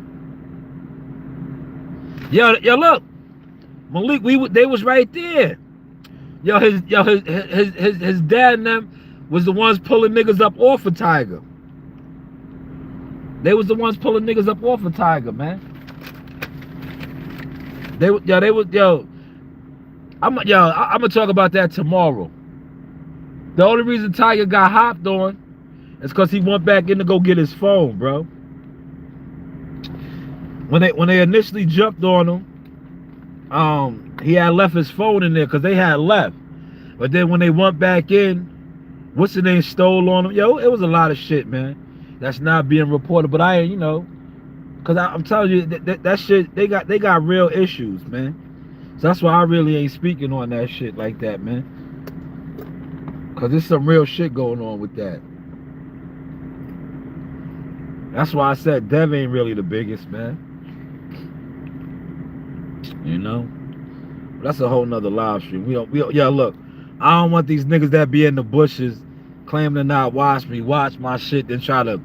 Yo, look. Malik, they was right there. Yo, his dad and them was the ones pulling niggas up off of Tiger. They was the ones pulling niggas up off of Tiger, man. I'm gonna talk about that tomorrow. The only reason Tiger got hopped on is because he went back in to go get his phone, bro. When they initially jumped on him, he had left his phone in there because they had left. But then when they went back in, what's the name stole on him? Yo, it was a lot of shit, man. That's not being reported. But I, you know, because I'm telling you that shit, they got real issues, man. So that's why I really ain't speaking on that shit like that, man. Because there's some real shit going on with that. That's why I said Dev ain't really the biggest, man. You know? That's a whole nother live stream. Yeah, look. I don't want these niggas that be in the bushes claim to not watch me, watch my shit, then try to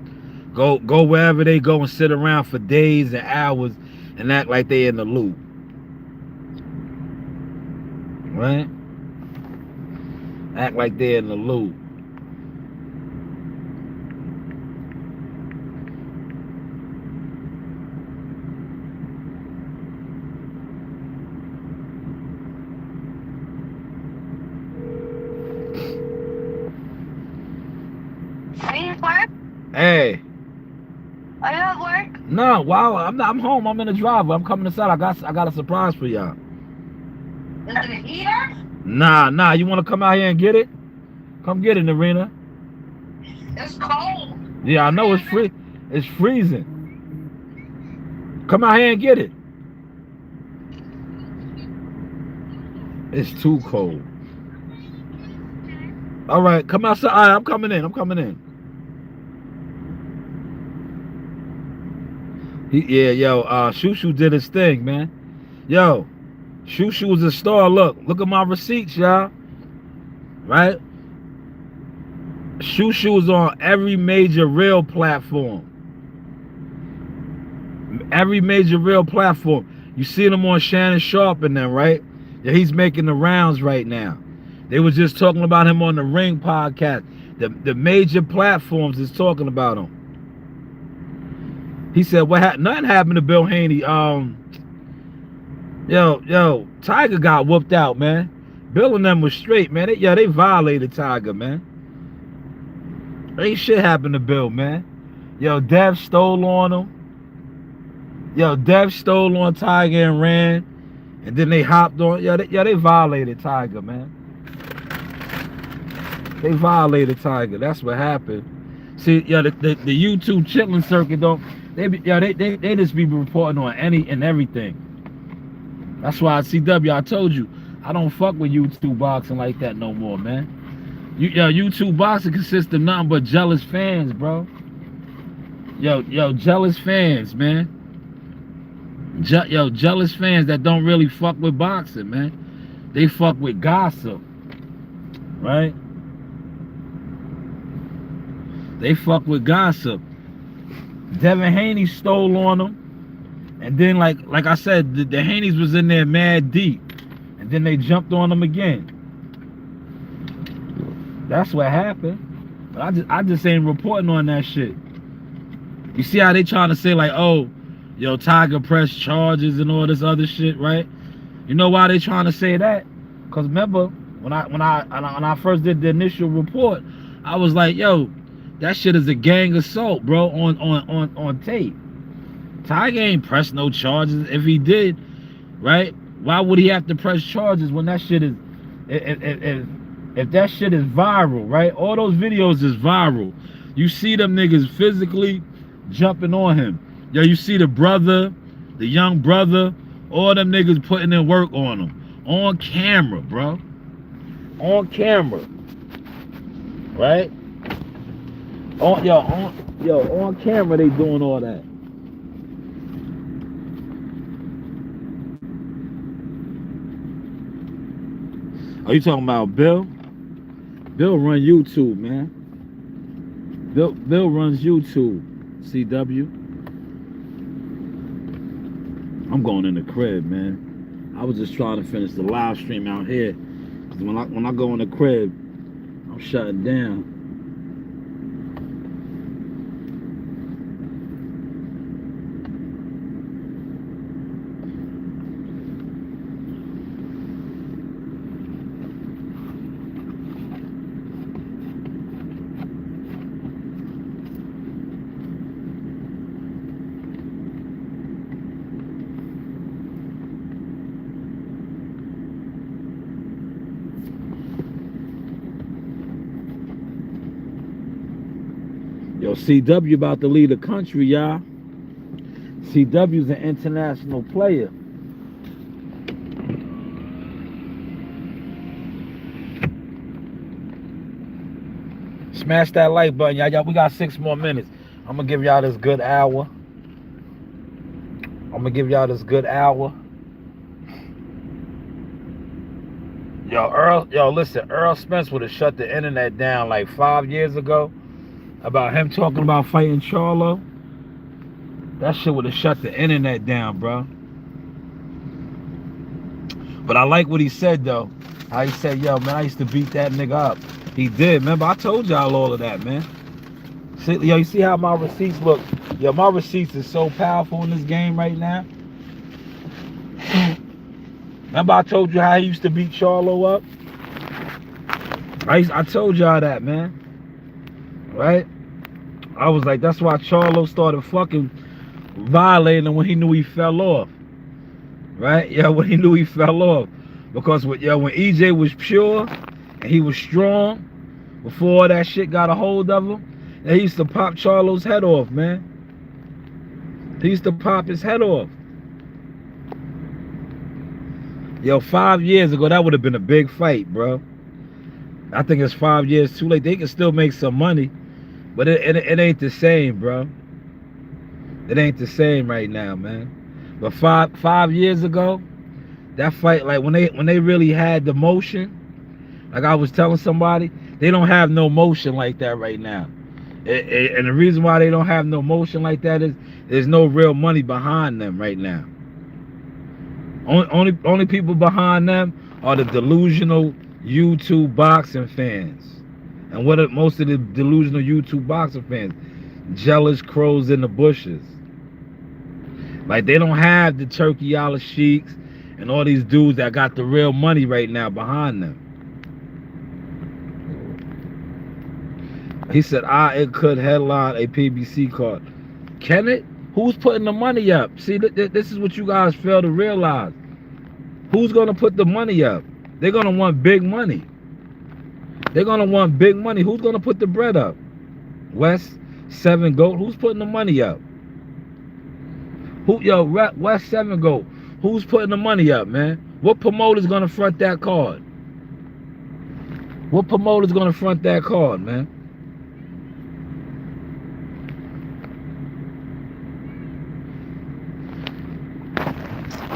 go wherever they go and sit around for days and hours and act like they in the loop. Right? Act like they're in the loop. Are you at work? Hey. Are you at work? No, wow, I'm not. I'm home. I'm in the driveway. I'm coming inside. I got a surprise for y'all. Is it a heater? Nah. You want to come out here and get it? Come get it, Narina. It's cold. Yeah, I know it's free. It's freezing. Come out here and get it. It's too cold. All right, come outside. All right, I'm coming in. I'm coming in. Shushu did his thing, man. Yo, Shushu was a star. Look at my receipts, y'all. Right? Shushu was on every major real platform. Every major real platform. You see him on Shannon Sharp and them, right? Yeah, he's making the rounds right now. They was just talking about him on the Ring podcast. The major platforms is talking about him. He said, nothing happened to Bill Haney. Tiger got whooped out, man. Bill and them was straight, man. They violated Tiger, man. Ain't shit happened to Bill, man. Dev stole on him. Dev stole on Tiger and ran. And then they hopped on. They violated Tiger, man. They violated Tiger. That's what happened. See, the YouTube chitlin circuit they just be reporting on any and everything. That's why CW, I told you, I don't fuck with YouTube boxing like that no more, man. YouTube boxing consists of nothing but jealous fans, bro. Jealous fans, man. Jealous fans that don't really fuck with boxing, man. They fuck with gossip, right? They fuck with gossip. Devin Haney stole on them, and then like I said, the Haneys was in there mad deep, and then they jumped on them again. That's what happened. But I just ain't reporting on that shit. You see how they trying to say like, oh, Tiger pressed charges and all this other shit, right? You know why they trying to say that? Cause remember when I first did the initial report, I was like, that shit is a gang assault, bro, on tape. Tiger ain't pressed no charges. If he did, right, why would he have to press charges when that shit is, if that shit is viral, right? All those videos is viral. You see them niggas physically jumping on him. You see the brother, the young brother, all them niggas putting in work on him. On camera, bro. On camera. Right? On camera they doing all that. Are you talking about Bill? Bill run YouTube, man. Bill runs YouTube. CW. I'm going in the crib, man. I was just trying to finish the live stream out here. Cause when I go in the crib, I'm shutting down. CW about to lead the country, y'all. CW's an international player. Smash that like button, y'all. We got 6 more minutes. I'm gonna give y'all this good hour. Listen, Earl Spence would have shut the internet down like 5 years ago. About him talking about fighting Charlo. That shit would have shut the internet down, bro. But I like what he said, though. How he said, man, I used to beat that nigga up. He did. Remember, I told y'all all of that, man. See, you see how my receipts look? My receipts is so powerful in this game right now. Remember I told you how he used to beat Charlo up? I told y'all that, man. Right? I was like, that's why Charlo started fucking violating him when he knew he fell off. Right? When he knew he fell off. Because when EJ was pure and he was strong, before all that shit got a hold of him. And he used to pop Charlo's head off, man. He used to pop his head off. Yo, 5 years ago, that would have been a big fight, bro. I think it's 5 years too late. They can still make some money, but it ain't the same, bro. It ain't the same right now, man. But five years ago, that fight, like when they really had the motion, like I was telling somebody, they don't have no motion like that right now. And the reason why they don't have no motion like that is there's no real money behind them right now. Only people behind them are the delusional YouTube boxing fans. And what are most of the delusional YouTube boxing fans? Jealous crows in the bushes. Like they don't have the Turkey Allah Sheiks and all these dudes that got the real money right now behind them. He said, it could headline a PBC card. Can it? Who's putting the money up? See, this is what you guys fail to realize. Who's going to put the money up? They're going to want big money. They're going to want big money. Who's going to put the bread up? West 7 Goat. Who's putting the money up? West 7 Goat. Who's putting the money up, man? What promoter's going to front that card? What promoter's going to front that card, man?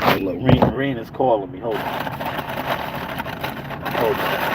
Hey, look, Reen is calling me. Hold on. Hold on.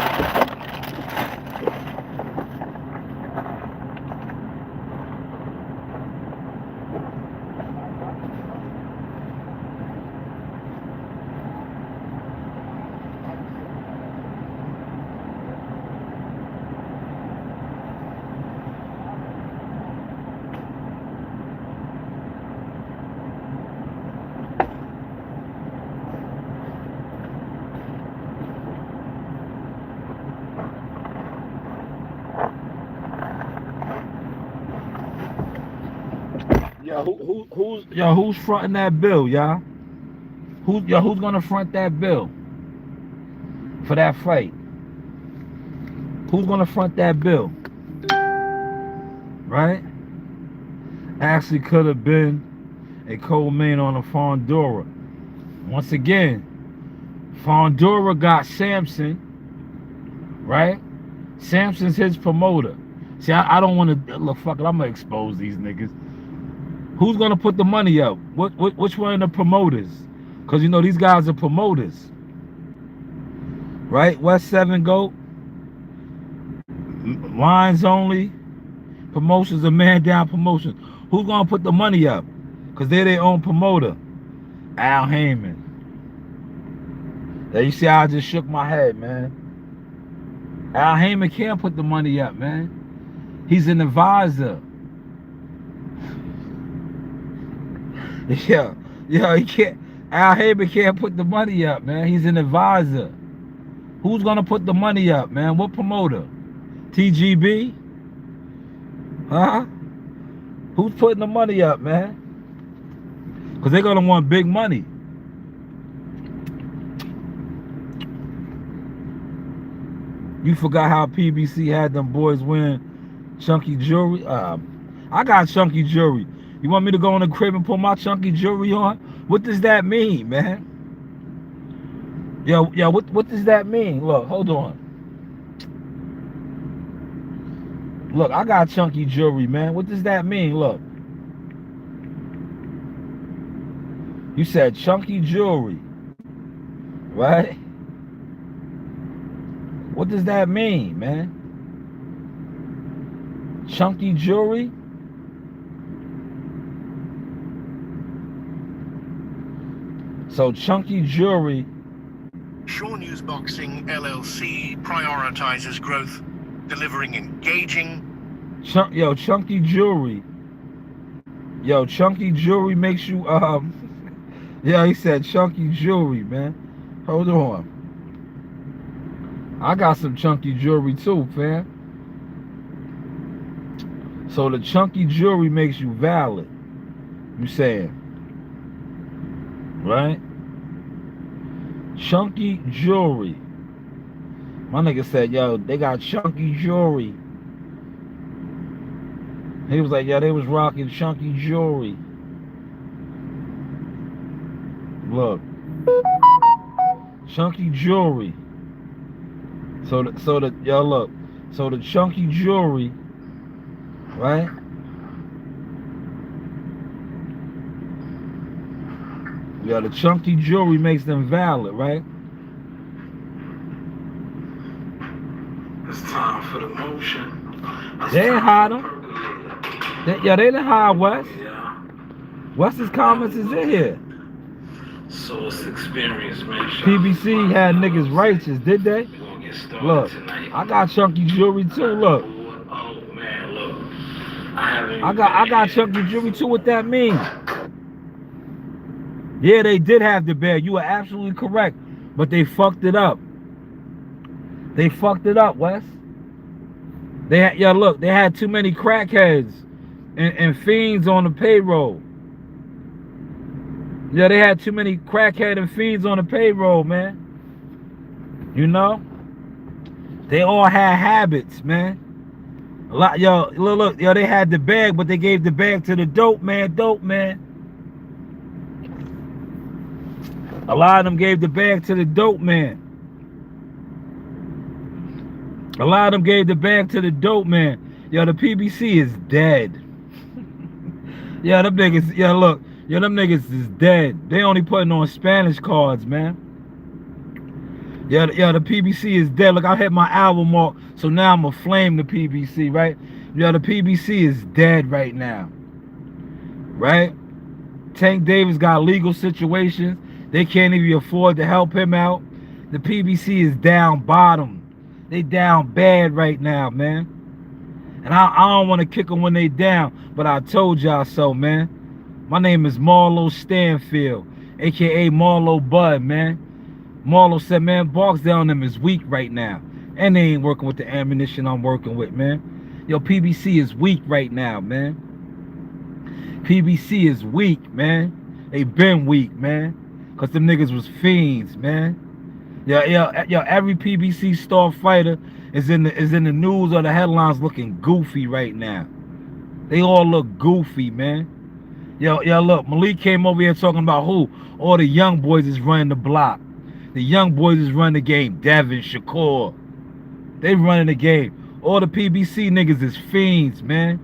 Who's fronting that bill, y'all? Who's gonna front that bill for that fight? Who's gonna front that bill? Right? Actually could have been a co-main on a Fondora. Once again, Fondora got Samson, right? Samson's his promoter. See, I don't want to look. Fuck it, I'm gonna expose these niggas. Who's gonna put the money up? Which one of the promoters? Because you know these guys are promoters, right? West 7 Goat, Wines Only Promotions, a Man Down Promotions. Who's gonna put the money up? Because they're their own promoter. Al Heyman. There, you see how I just shook my head, man. Al Heyman can't put the money up, man. He's an advisor. Yeah, he can't. Al Heyman can't put the money up, man. He's an advisor. Who's gonna put the money up, man? What promoter? TGB? Huh? Who's putting the money up, man? Because they're gonna want big money. You forgot how PBC had them boys wearing chunky jewelry? I got chunky jewelry. You want me to go in the crib and put my chunky jewelry on? What does that mean, man? Yo, what does that mean? Look, hold on. Look, I got chunky jewelry, man. What does that mean? Look. You said chunky jewelry, right? What does that mean, man? Chunky jewelry? So chunky jewelry. Shaw News Boxing LLC prioritizes growth, delivering engaging. Chunky jewelry. Chunky jewelry makes you Yeah, he said chunky jewelry, man. Hold on. I got some chunky jewelry too, fam. So the chunky jewelry makes you valid. You saying? Right? Chunky jewelry. My nigga said, yo, they got chunky jewelry. He was like, yo, they was rocking chunky jewelry. Look, chunky jewelry. So the yo look, so the chunky jewelry, right? Yeah, the chunky jewelry makes them valid, right? It's time for the motion. They ain't hide them. Yeah, they didn't hide West. Yeah. West's comments is in here. So it's experience, man. PBC had niggas righteous, did they? We gonna get started Look, tonight. I got chunky jewelry too. Look, Oh man, look. I haven't. I got chunky jewelry too. What that mean? Yeah, they did have the bag. You are absolutely correct, but they fucked it up. They fucked it up, Wes. They had, yeah, look, they had too many crackheads and fiends on the payroll. Yeah, they had too many crackhead and fiends on the payroll, man. You know? They all had habits, man. A lot, yo, look, yo, they had the bag, but they gave the bag to the dope man. A lot of them gave the bag to the dope man. A lot of them gave the bag to the dope man. Yo, the PBC is dead. Yeah, them niggas, yeah, look. Yo, them niggas is dead. They only putting on Spanish cards, man. Yeah, the PBC is dead. Look, I hit my album mark, so now I'm going to flame the PBC, right? Yeah, the PBC is dead right now. Right? Tank Davis got legal situations. They can't even afford to help him out. The PBC is down bottom. They down bad right now, man. And I don't want to kick them when they down, but I told y'all so, man. My name is Marlo Stanfield, a.k.a. Marlo Bud, man. Marlo said, man, Barksdale them is weak right now. And they ain't working with the ammunition I'm working with, man. Yo, PBC is weak right now, man. PBC is weak, man. They been weak, man. Because them niggas was fiends, man. Yo, every PBC star fighter is in the news or the headlines looking goofy right now. They all look goofy, man. Yo, look, Malik came over here talking about who? All the young boys is running the block. The young boys is running the game. Devin, Shakur. They running the game. All the PBC niggas is fiends, man.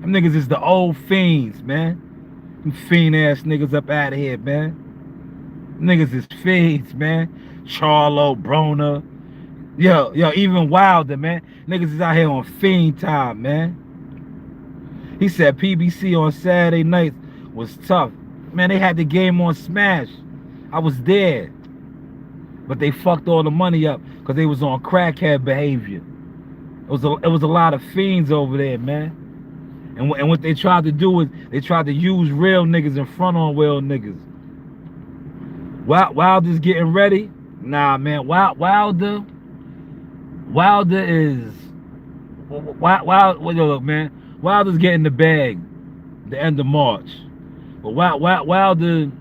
Them niggas is the old fiends, man. Them fiend ass niggas up out of here, man. Them niggas is fiends, man. Charlo, Broner. Yo, even Wilder, man. Niggas is out here on fiend time, man. He said PBC on Saturday nights was tough. Man, they had the game on Smash. I was there. But they fucked all the money up because they was on crackhead behavior. It was a lot of fiends over there, man. And what they tried to do is they tried to use real niggas in front on real niggas. Wilder's getting ready. Nah, man. Wilder is look, man. Wilder's getting the bag the end of March. But Wilder,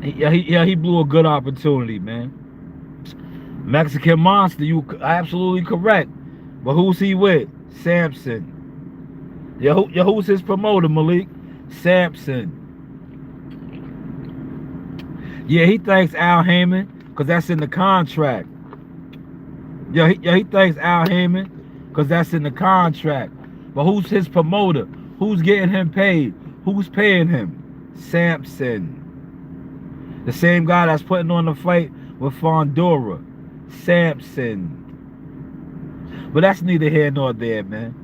he blew a good opportunity, man. Mexican Monster, you absolutely correct. But who's he with? Samson. Who's his promoter, Malik? Samson. Yeah, he thanks Al Heyman because that's in the contract. He thanks Al Heyman because that's in the contract. But who's his promoter? Who's getting him paid? Who's paying him? Samson. The same guy that's putting on the fight with Fondora. Samson. But that's neither here nor there, man.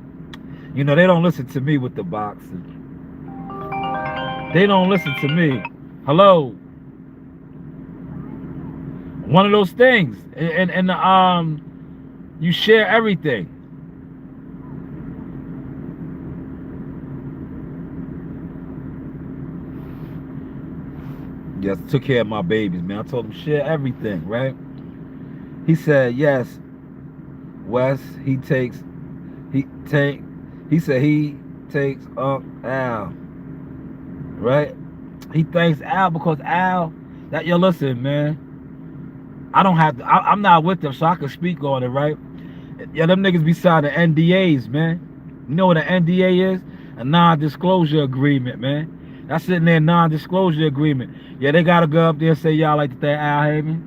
You know, they don't listen to me with the boxing. They don't listen to me. Hello. One of those things. And you share everything. Yes, took care of my babies, man. I told him share everything, right? He said, yes, Wes, he takes Al. Right? He thanks Al because Al, listen, man. I don't have to, I'm not with them, so I can speak on it, right? Yeah, them niggas be signing NDAs, man. You know what an NDA is? A non-disclosure agreement, man. That's in their non-disclosure agreement. Yeah, they gotta go up there and say, y'all like to thank Al Heyman.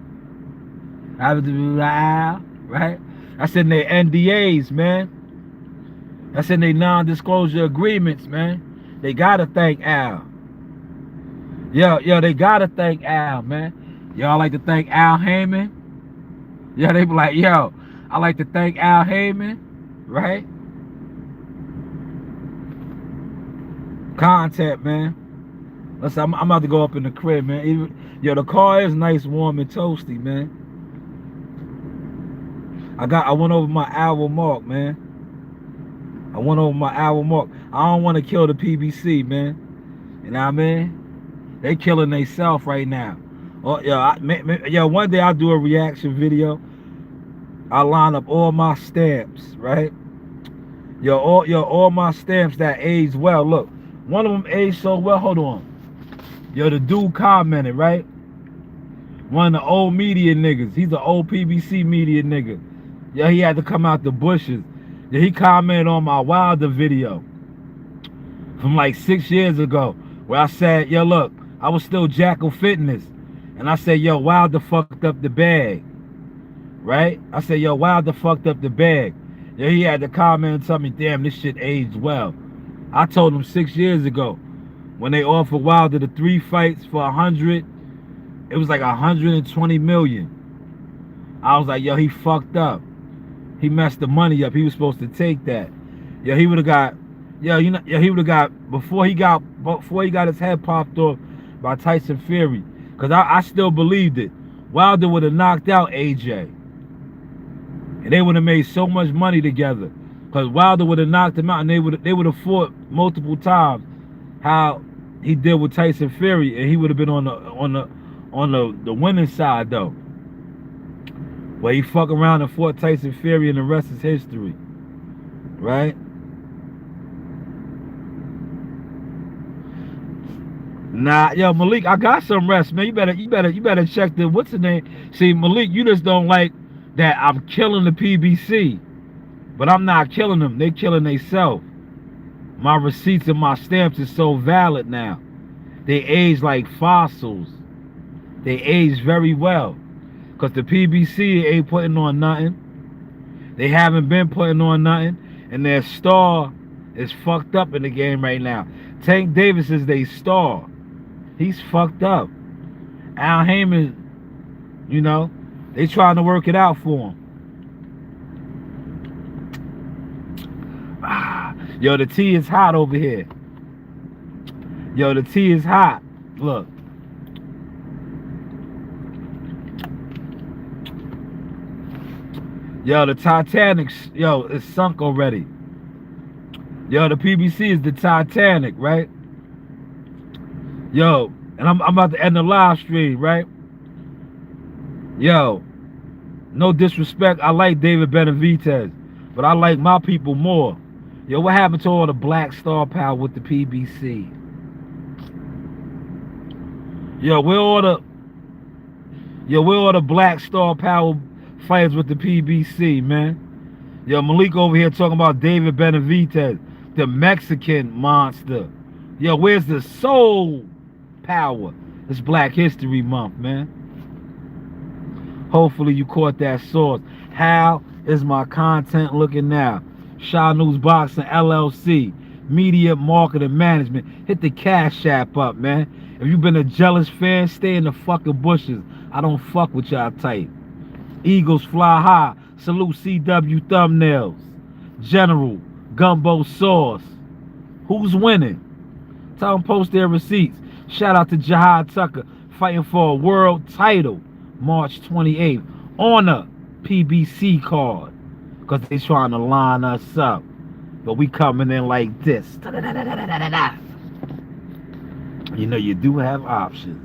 I would do Al, right? That's in their NDAs, man. That's in their non-disclosure agreements, man. They gotta thank Al. Yo, they gotta thank Al, man. Y'all like to thank Al Heyman? Yeah, they be like, yo, I like to thank Al Heyman, right? Content, man. Listen, I'm about to go up in the crib, man. Yo, the car is nice, warm, and toasty, man. I went over my hour mark, man. I went over my hour mark. I don't want to kill the PBC, man. You know what I mean? They killing themselves right now. Oh, yo, one day I'll do a reaction video. I'll line up all my stamps, right? All my stamps that aged well. Look, one of them aged so well. Hold on. Yo, the dude commented, right? One of the old media niggas. He's an old PBC media nigga. Yeah, he had to come out the bushes. Yeah, he commented on my Wilder video from like 6 years ago, where I said, yo, look, I was still Jackal Fitness. And I said, yo, Wilder fucked up the bag. Right? I said, yo, Wilder fucked up the bag. Yeah, he had to comment and tell me, damn, this shit aged well. I told him 6 years ago, when they offered Wilder the 3 fights for 100, it was like 120 million. I was like, yo, he fucked up. He messed the money up. He was supposed to take that. Yeah, he would have got, he would have got, before he got his head popped off by Tyson Fury, because I still believed it. Wilder would have knocked out AJ. And they would have made so much money together. Because Wilder would have knocked him out, and they would have fought multiple times how he did with Tyson Fury, and he would have been on the winning side though. Where he fuck around and fought Tyson Fury, and the rest is history. Right? Nah, yo, Malik, I got some rest, man. You better check the, what's the name? See, Malik, you just don't like that I'm killing the PBC. But I'm not killing them. They killing themselves. My receipts and my stamps is so valid now. They age like fossils. They age very well. Because the PBC ain't putting on nothing. They haven't been putting on nothing. And their star is fucked up in the game right now. Tank Davis is their star. He's fucked up. Al Heyman, you know, they trying to work it out for him. Yo, the tea is hot over here. Yo, the tea is hot. Look. Yo, the Titanic, yo, it's sunk already. Yo, the PBC is the Titanic, right? Yo, and I'm about to end the live stream, right? Yo, no disrespect, I like David Benavidez, but I like my people more. Yo, what happened to all the black star power with the PBC? Yo, where all the black star power fighters with the PBC, man? Yo, Malik over here talking about David Benavidez, the Mexican monster. Yo, where's the soul power? It's Black History Month, man. Hopefully you caught that source. How is my content looking now? Shaw News Boxing LLC, Media Marketing Management. Hit the Cash App up, man. If you've been a jealous fan, stay in the fucking bushes. I don't fuck with y'all type. Eagles fly high. Salute CW Thumbnails. General Gumbo Sauce. Who's winning? Tell them post their receipts. Shout out to Jihad Tucker fighting for a world title March 28th on a PBC card. Because they trying to line us up. But we coming in like this. You know, you do have options.